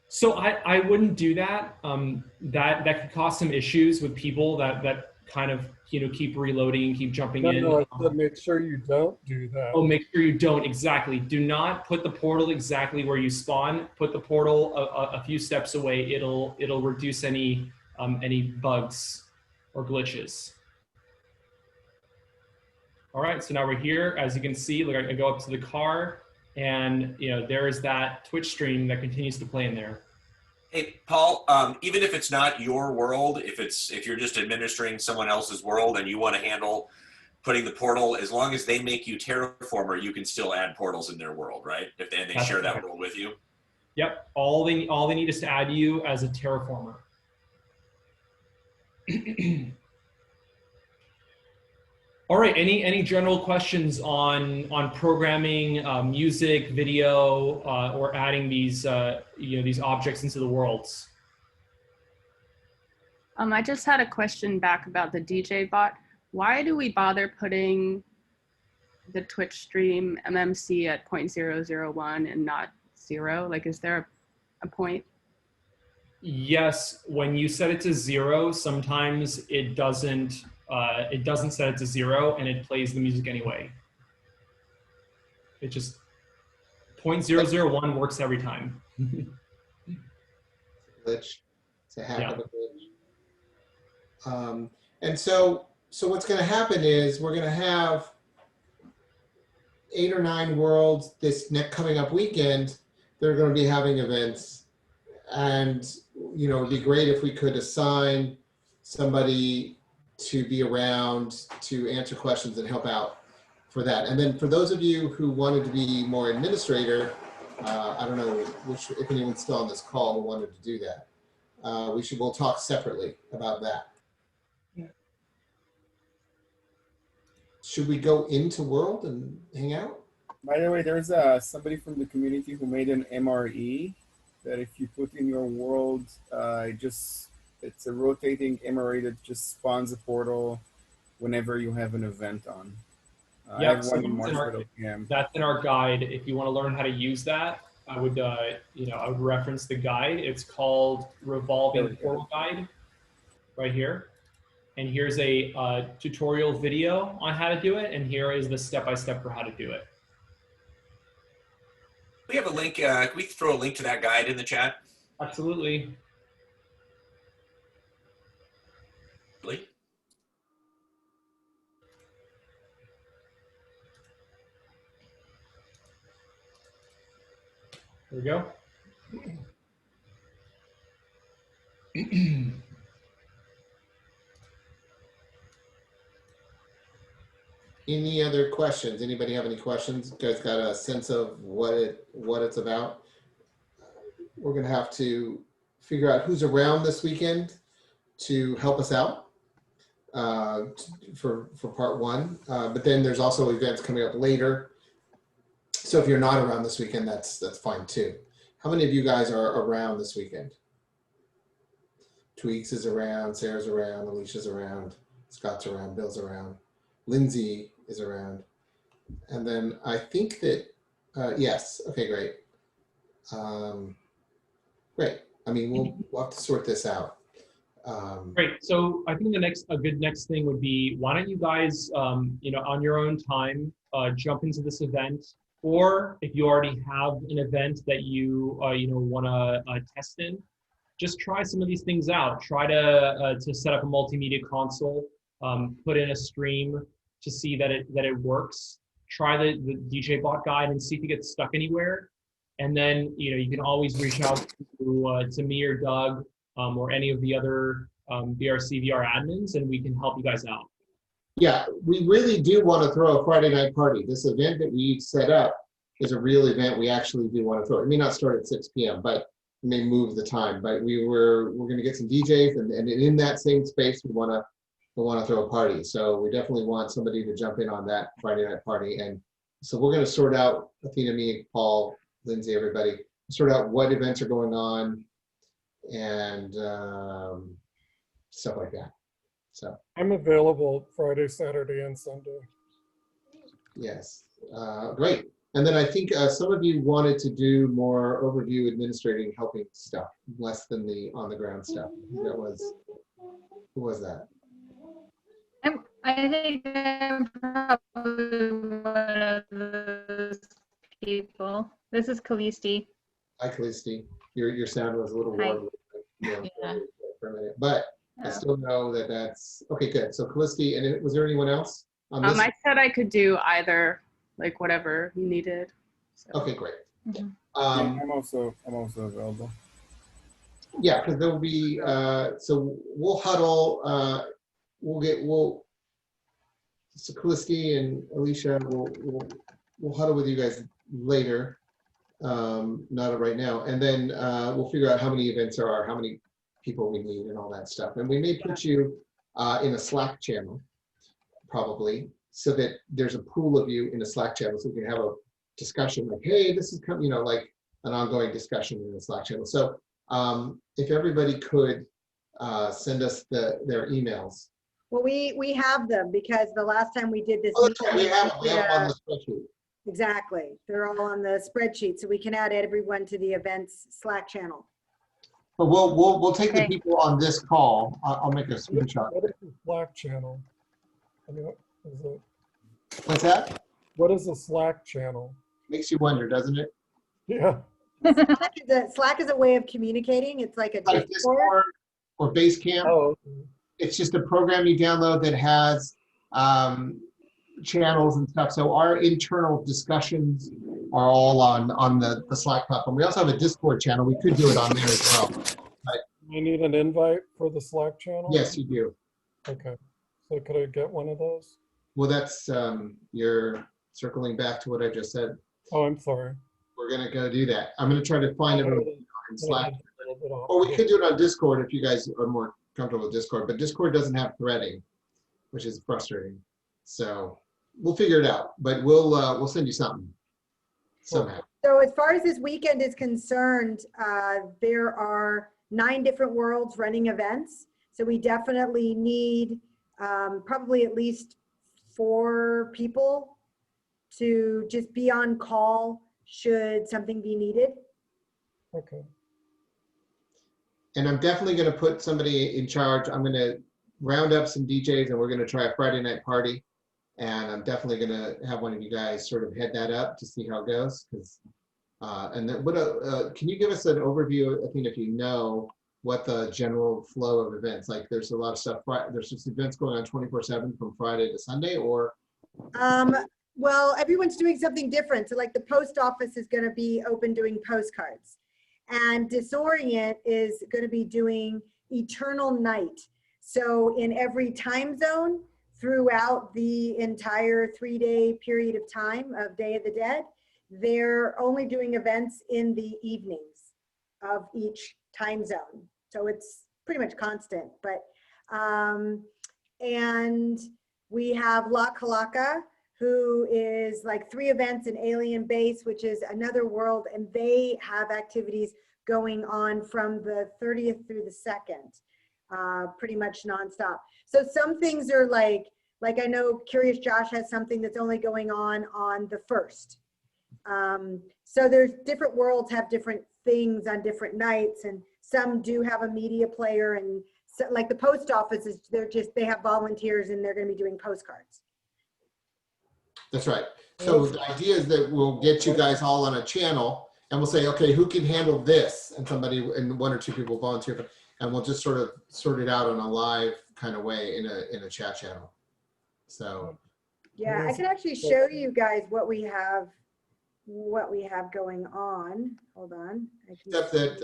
So I wouldn't do that. That could cause some issues with people that kind of keep reloading, keep jumping in. No, I said make sure you don't do that. Oh, make sure you don't, exactly. Do not put the portal exactly where you spawn. Put the portal a few steps away. It'll reduce any bugs or glitches. All right, so now we're here. As you can see, look, I go up to the car, and there is that Twitch stream that continues to play in there. Hey, Paul, even if it's not your world, if you're just administering someone else's world and you want to handle putting the portal, as long as they make you terraformer, you can still add portals in their world, right? If they share that world with you. Yep. All they need is to add you as a terraformer. All right. Any general questions on programming, music, video, or adding these these objects into the worlds? I just had a question back about the DJ bot. Why do we bother putting the Twitch stream MMC at 0.001 and not 0? Like, is there a point? Yes. When you set it to 0, sometimes it doesn't set it to 0 and it plays the music anyway. It just 0.001 works every time. Glitch. It's a hack of a glitch. And so what's going to happen is we're going to have 8 or 9 worlds this next coming up weekend. They're going to be having events, and it'd be great if we could assign somebody to be around to answer questions and help out for that. And then for those of you who wanted to be more administrator, I don't know if anyone's still on this call who wanted to do that. We'll talk separately about that. should we go into World and hang out? By the way, there's somebody from the community who made an MRE that if you put in your world, it's a rotating MRE that just spawns a portal whenever you have an event on. I have one in Marshmallow PM. That's in our guide. If you want to learn how to use that, I would, I would reference the guide. It's called Revolving Portal Guide, right here. And here's a tutorial video on how to do it, and here is the step-by-step for how to do it. We have a link. Can we throw a link to that guide in the chat? Absolutely. Really? There we go. Any other questions? Anybody have any questions? You guys got a sense of what it's about? We're gonna have to figure out who's around this weekend to help us out for part one. But then there's also events coming up later. So if you're not around this weekend, that's fine too. How many of you guys are around this weekend? Tweaks is around, Sarah's around, Alicia's around, Scott's around, Bill's around, Lindsay is around. And then I think that, yes, okay, great. Great. I mean, we'll have to sort this out. Great. So I think a good next thing would be, why don't you guys, on your own time, jump into this event, or if you already have an event that you want to test in, just try some of these things out. Try to set up a multimedia console, put in a stream to see that it works. Try the DJ bot guide and see if you get stuck anywhere. And then you can always reach out to me or Doug or any of the other BRCvr admins, and we can help you guys out. Yeah, we really do want to throw a Friday night party. This event that we set up is a real event we actually do want to throw. It may not start at 6 p.m., but it may move the time. But we're going to get some DJs, and in that same space, we want to throw a party. So we definitely want somebody to jump in on that Friday night party. And so we're going to sort out, Athena, me, Paul, Lindsay, everybody, sort out what events are going on and stuff like that. So I'm available Friday, Saturday, and Sunday. Yes, great. And then I think some of you wanted to do more overview administrating, helping stuff, less than the on the ground stuff. That was, who was that? I think I'm probably one of those people. This is Kalisti. Hi, Kalisti. Your sound was a little Hi. warm for a minute, but I still know that's okay. Good. So Kalisti, and was there anyone else on this? I said I could do either, like whatever you needed. So. Okay, great. I'm also available. Yeah, because there will be so we'll huddle. So Kalisti and Alicia we'll huddle with you guys later, not right now, and then we'll figure out how many events there are, how many people we need, and all that stuff. And we may put you in a Slack channel, probably, so that there's a pool of you in a Slack channel, so we can have a discussion like, hey, this is coming, like an ongoing discussion in the Slack channel. So if everybody could send us their emails. Well, we have them because the last time we did this. Oh, that's right. We have them on the spreadsheet. Exactly. They're all on the spreadsheet, so we can add everyone to the events Slack channel. But we'll take the people on this call. I'll make a screenshot. What is the Slack channel? I mean, what is it? What's that? What is a Slack channel? Makes you wonder, doesn't it? Yeah. Slack is a way of communicating. It's like a Discord or Basecamp. Oh. It's just a program you download that has channels and stuff. So our internal discussions are all on the Slack platform. We also have a Discord channel. We could do it on there as well. But you need an invite for the Slack channel? Yes, you do. Okay. So could I get one of those? Well, that's, you're circling back to what I just said. Oh, I'm sorry. We're going to go do that. I'm going to try to find everyone in Slack. Or we could do it on Discord if you guys are more comfortable with Discord, but Discord doesn't have threading, which is frustrating. So we'll figure it out, but we'll send you something somehow. So as far as this weekend is concerned, there are 9 different worlds running events. So we definitely need probably at least 4 people to just be on call should something be needed. Okay. And I'm definitely going to put somebody in charge. I'm going to round up some DJs and we're going to try a Friday night party. And I'm definitely going to have one of you guys sort of head that up to see how it goes. And then can you give us an overview, I think, if you know what the general flow of events, like there's a lot of stuff, there's just events going on 24/7 from Friday to Sunday, or? Well, everyone's doing something different. So like the post office is going to be open doing postcards, and Disorient is going to be doing Eternal Night. So in every time zone throughout the entire 3-day period of time of Day of the Dead, they're only doing events in the evenings of each time zone. So it's pretty much constant, but, and we have La Calaca, who is like 3 events in Alien Base, which is another world, and they have activities going on from the 30th through the 2nd, pretty much nonstop. So some things are like I know Curious Josh has something that's only going on the 1st. So there's different worlds have different things on different nights, and some do have a media player, and so, like the post office is, they have volunteers and they're going to be doing postcards. That's right. So the idea is that we'll get you guys all on a channel and we'll say, okay, who can handle this? And somebody, and 1 or 2 people volunteer, and we'll just sort of sort it out on a live kind of way in a chat channel. So. Yeah, I can actually show you guys what we have going on. Hold on. Except that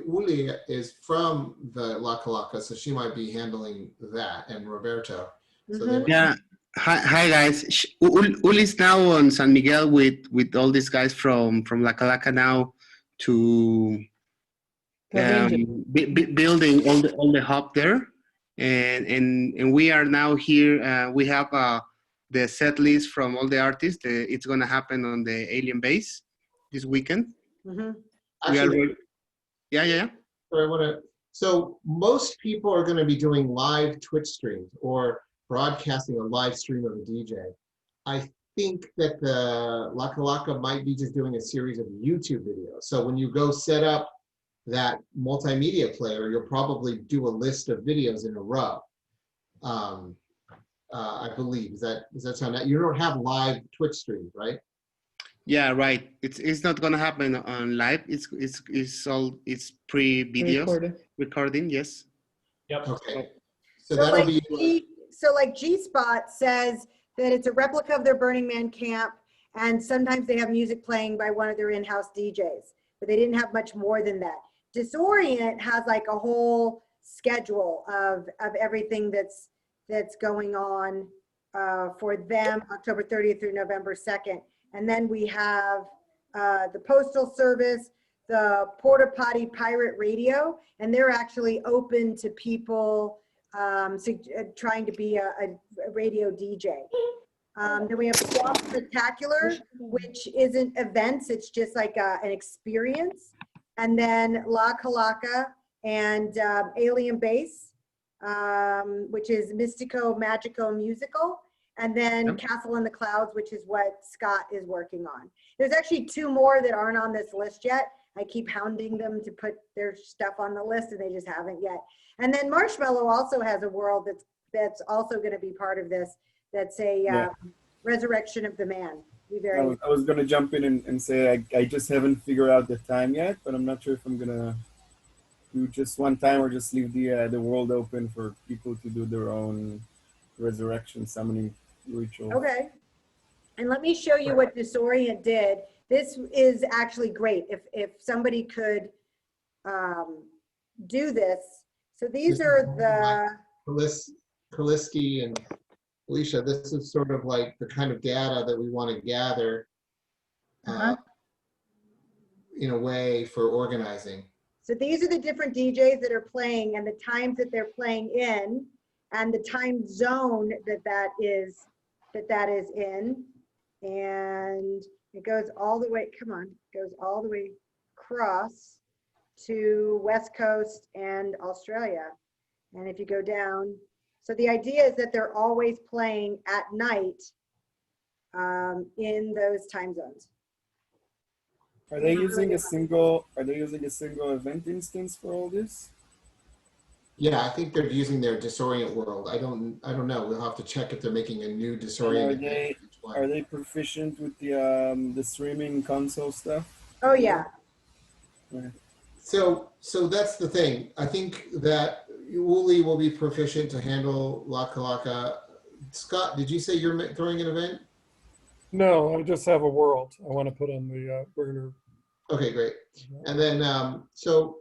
Uli is from the La Calaca, so she might be handling that, and Roberto. So they yeah. Hi guys. Uli's now on San Miguel with all these guys from La Calaca now to building all the hub there, and we are now here. We have the set list from all the artists. It's gonna happen on the Alien Base this weekend. Actually, yeah. So most people are going to be doing live Twitch streams or broadcasting a live stream of a DJ. I think that the La Calaca might be just doing a series of YouTube videos. So when you go set up that multimedia player, you'll probably do a list of videos in a row. I believe. Does that sound right? You don't have live Twitch streams, right? Yeah, right. It's not gonna happen on live. It's pre-videos recording. Yes. Yep. Okay. So that'll like be. So like G-Spot says that it's a replica of their Burning Man camp, and sometimes they have music playing by one of their in-house DJs, but they didn't have much more than that. Disorient has like a whole schedule of everything that's going on for them, October 30th through November 2nd. And then we have the Postal Service, the Porta Potty Pirate Radio, and they're actually open to people trying to be a radio DJ. Then we have Swamp Spectacular, which isn't events, it's just like an experience. And then La Calaca and Alien Base, which is Mystico Magico Musical. And then Castle in the Clouds, which is what Scott is working on. There's actually 2 more that aren't on this list yet. I keep hounding them to put their stuff on the list, and they just haven't yet. And then Marshmallow also has a world that's also going to be part of this. That's a Resurrection of the Man. I was going to jump in and say I just haven't figured out the time yet, but I'm not sure if I'm going to do just one time or just leave the world open for people to do their own resurrection summoning ritual. Okay. And let me show you what Disorient did. This is actually great. If somebody could do this. So these are the Kaliski and Alicia, this is sort of like the kind of data that we want to gather in a way for organizing. So these are the different DJs that are playing and the times that they're playing in and the time zone that that is in. And it goes all the way, come on, goes all the way across to West Coast and Australia. And if you go down, so the idea is that they're always playing at night in those time zones. Are they using a single event instance for all this? Yeah, I think they're using their disorient world. I don't know. We'll have to check if they're making a new disorient. Are they proficient with the streaming console stuff? Oh yeah. Yeah. So that's the thing. I think that Wooly will be proficient to handle Laka Laka. Scott, did you say you're throwing an event? No, I just have a world I want to put on the burner. Okay, great. And then, so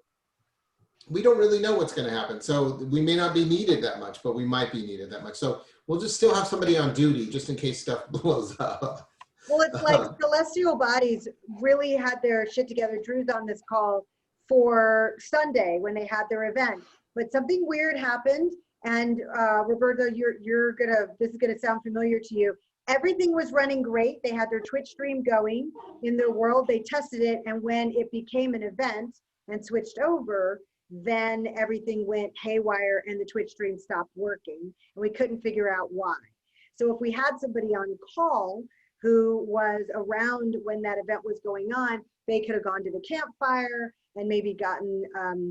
we don't really know what's going to happen. So we may not be needed that much, but we might be needed that much. So we'll just still have somebody on duty just in case stuff blows up. Well, it's like Celestial Bodies really had their shit together. Drew's on this call for Sunday when they had their event, but something weird happened. And Roberto, this is gonna sound familiar to you. Everything was running great. They had their Twitch stream going in their world. They tested it, and when it became an event and switched over, then everything went haywire and the Twitch stream stopped working, and we couldn't figure out why. So if we had somebody on call who was around when that event was going on, they could have gone to the campfire and maybe gotten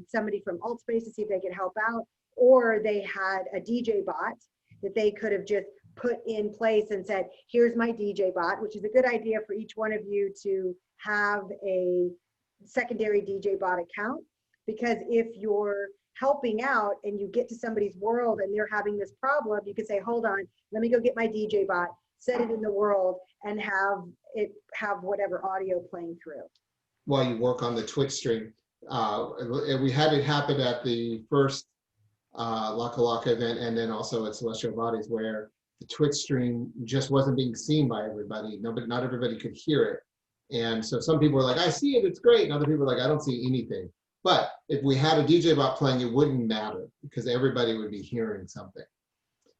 somebody from Altspace to see if they could help out, or they had a DJ bot that they could have just put in place and said, here's my DJ bot, which is a good idea for each one of you to have a secondary DJ bot account. Because if you're helping out and you get to somebody's world and they're having this problem, you can say, hold on, let me go get my DJ bot, set it in the world, and have whatever audio playing through. While you work on the Twitch stream. We had it happen at the first Laka Laka event, and then also at Celestial Bodies, where the Twitch stream just wasn't being seen by everybody. Not everybody could hear it. And so some people were like, I see it, it's great. And other people were like, I don't see anything. But if we had a DJ bot playing, it wouldn't matter because everybody would be hearing something.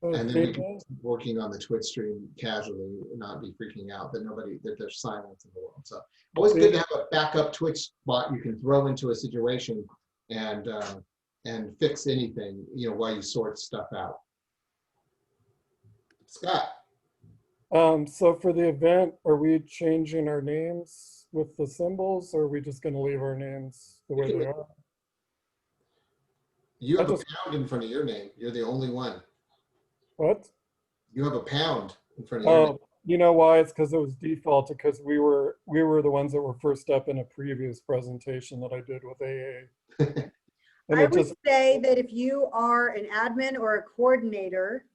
And then we could keep working on the Twitch stream casually and not be freaking out that there's silence in the world. So always good to have a backup Twitch bot you can throw into a situation and fix anything, while you sort stuff out. Scott. So for the event, are we changing our names with the symbols, or are we just going to leave our names the way they are? You have a pound in front of your name. You're the only one. What? You have a pound in front of your name. You know why? It's because it was defaulted because we were the ones that were first up in a previous presentation that I did with AA. I would say that if you are an admin or a coordinator,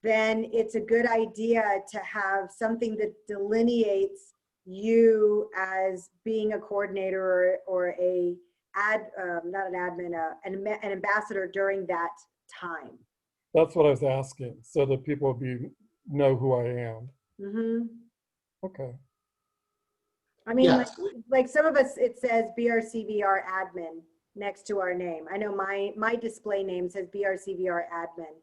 then it's a good idea to have something that delineates you as being a coordinator or not an admin, an ambassador during that time. That's what I was asking, so that people know who I am. Mm-hmm. Okay. I mean, like some of us, it says BRCvr admin next to our name. I know my display name says BRCvr admin.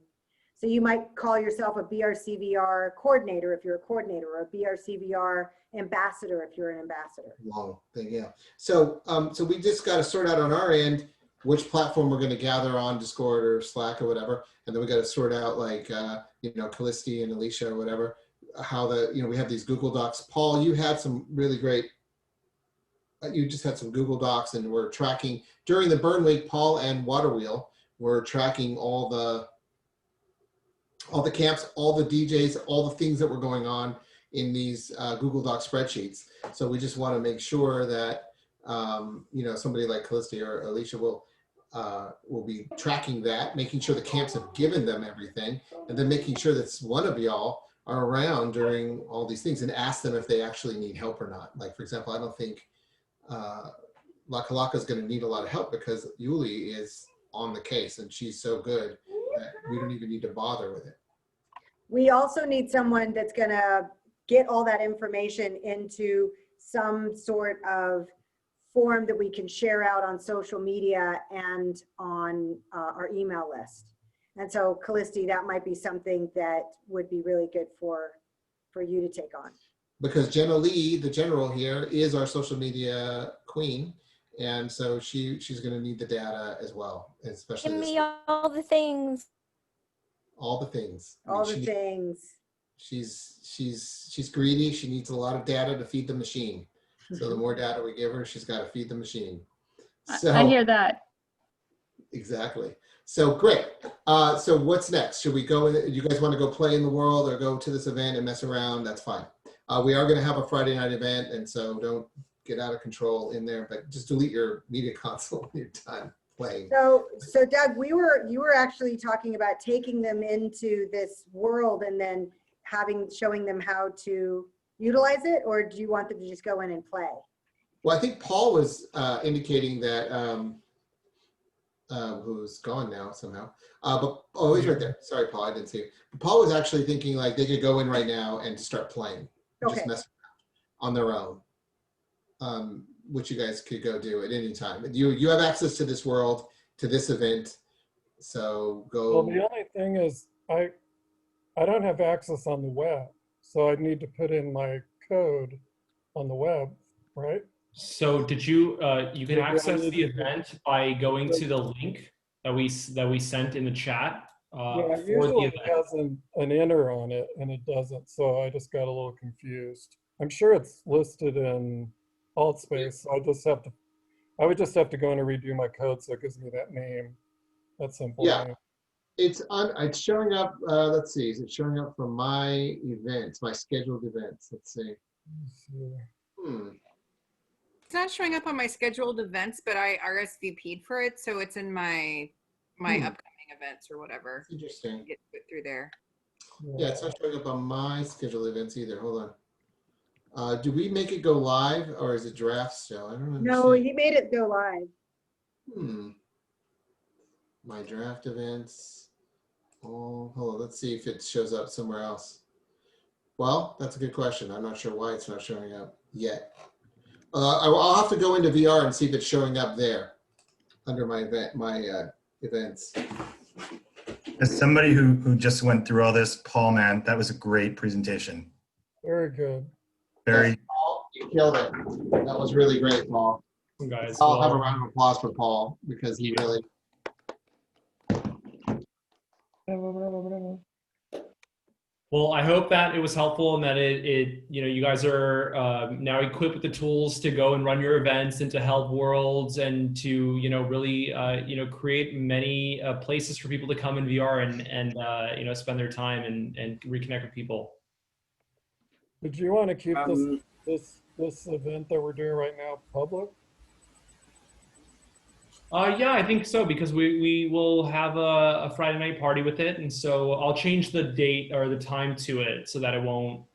So you might call yourself a BRCvr coordinator if you're a coordinator, or a BRCvr ambassador if you're an ambassador. Long thing, yeah. So we just got to sort out on our end which platform we're going to gather on, Discord or Slack or whatever, and then we got to sort out like Callisti and Alicia or whatever, how we have these Google Docs. Paul, you had some really great. You just had some Google Docs, and we're tracking during the burn week. Paul and Waterwheel were tracking all the camps, all the DJs, all the things that were going on in these Google Doc spreadsheets. So we just want to make sure that somebody like Callisti or Alicia will be tracking that, making sure the camps have given them everything, and then making sure that one of y'all are around during all these things and ask them if they actually need help or not. Like, for example, I don't think Laka Laka is going to need a lot of help because Yuli is on the case and she's so good that we don't even need to bother with it. We also need someone that's going to get all that information into some sort of form that we can share out on social media and on our email list. And so Callisti, that might be something that would be really good for for you to take on. Because Jenna Lee, the general here, is our social media queen. And so she's going to need the data as well, especially Give this me all the things. all the things. I All mean, the things. She's greedy. She needs a lot of data to feed the machine. So the more data we give her, she's got to feed the machine. So I hear that. exactly. So great. So what's next? Should we go? You guys want to go play in the world or go to this event and mess around? That's fine. We are going to have a Friday night event, and so don't get out of control in there. But just delete your media console when you're done playing. So Doug, you were actually talking about taking them into this world and then showing them how to utilize it, or do you want them to just go in and play? Well, I think Paul was indicating that, who's gone now somehow. But he's right there. Sorry, Paul, I didn't see you. But Paul was actually thinking like they could go in right now and start playing, Okay. just mess around on their own, which you guys could go do at any time. You have access to this world, to this event, so go. Well, the only thing is I don't have access on the web, so I'd need to put in my code on the web, right? So did you, you can Yeah, access I the did. event by going to the link that we sent in the chat Yeah, for the usually it event. has an enter on it, and it doesn't, so I just got a little confused. I'm sure it's listed in AltSpace, so I would just have to go in and redo my code so it gives me that name, that simple Yeah. name. It's showing up. Let's see. Is it showing up for my events, my scheduled events? Let's see. It's not showing up on my scheduled events, but I RSVP'd for it, so it's in my upcoming events or whatever. Interesting. Get put through there. Yeah, it's not showing up on my scheduled events either. Hold on. Do we make it go live or is it draft still? I don't understand. No, he made it go live. My draft events. Oh, hold on. Let's see if it shows up somewhere else. Well, that's a good question. I'm not sure why it's not showing up yet. I'll have to go into VR and see if it's showing up there under my events. As somebody who just went through all this, Paul, man, that was a great presentation. Very good. Very. Paul, you killed it. That was really great, Paul. Guys, I'll have a round of applause for Paul because he really. Well, I hope that it was helpful and that you guys are now equipped with the tools to go and run your events and to help worlds and to, really, create many places for people to come in VR and spend their time and reconnect with people. Did you want to keep this event that we're doing right now public? Yeah, I think so, because we will have a Friday night party with it. And so I'll change the date or the time to it so that it won't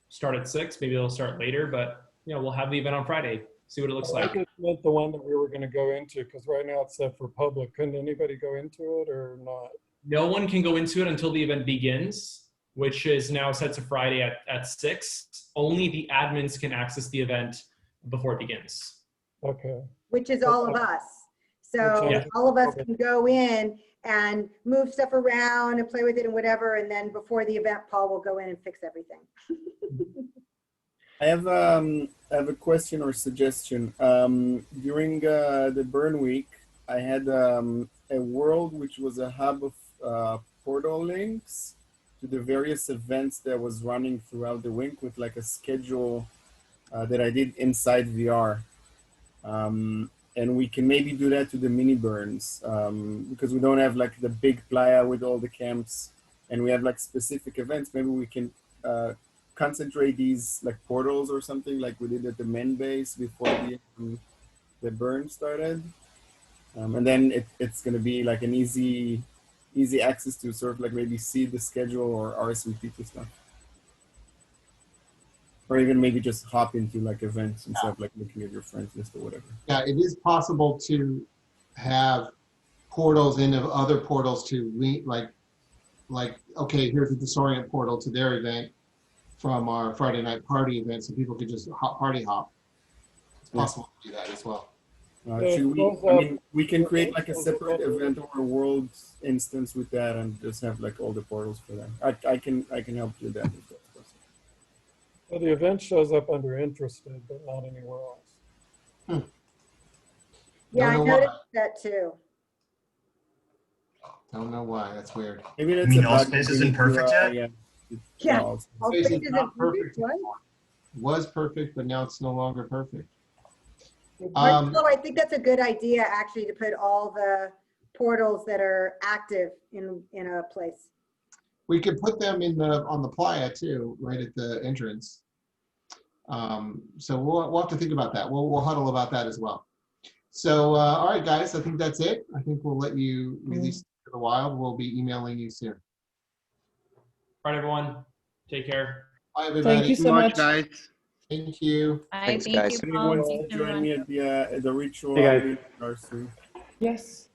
start at 6. Maybe it'll start later, but we'll have the event on Friday. See what it looks like. I just meant the one that we were going to go into, because right now it's set for public. Couldn't anybody go into it or not? No one can go into it until the event begins, which is now set to Friday at 6. Only the admins can access the event before it begins. Okay. Which is all of us. So all of us can go in and move stuff around and play with it and whatever. And then before the event, Paul will go in and fix everything. I have a question or suggestion. During the burn week, I had a world which was a hub of portal links to the various events that was running throughout the week with like a schedule that I did inside VR. And we can maybe do that to the mini burns because we don't have like the big playa with all the camps and we have like specific events. Maybe we can concentrate these like portals or something like we did at the main base before the burn started. And then it's going to be like an easy access to sort of like maybe see the schedule or RSVP to stuff. Or even maybe just hop into like events instead of like looking at your friends list or whatever. Yeah, it is possible to have portals into other portals to like okay, here's the Disorient portal to their event from our Friday night party event, so people could just party hop. It's possible to do that as well. We can create like a separate event or a world instance with that and just have like all the portals for that. I can help you with that if that's possible. So the event shows up under interested, but not anywhere else. Yeah, I Don't know why. noticed that too. Don't know why. That's weird. Maybe that's You mean a all bug space we isn't need to, perfect yet? yeah. Yeah. solve. All Space space is isn't not perfect, perfect what? anymore. Was perfect, but now it's no longer perfect. So I think that's a good idea, actually, to put all the portals that are active in a place. We could put them on the playa too, right at the entrance. So we'll have to think about that. We'll huddle about that as well. So all right, guys, I think that's it. I think we'll let you release to the wild. We'll be emailing you soon. All right, everyone. Take care. Bye, everybody. Thank you so much. guys. Thank you. Bye. Thanks, Thank guys. you, Can Paul. anyone Thanks, join everyone. me at the ritual? Hey, guys. I'll be in RC. Yes.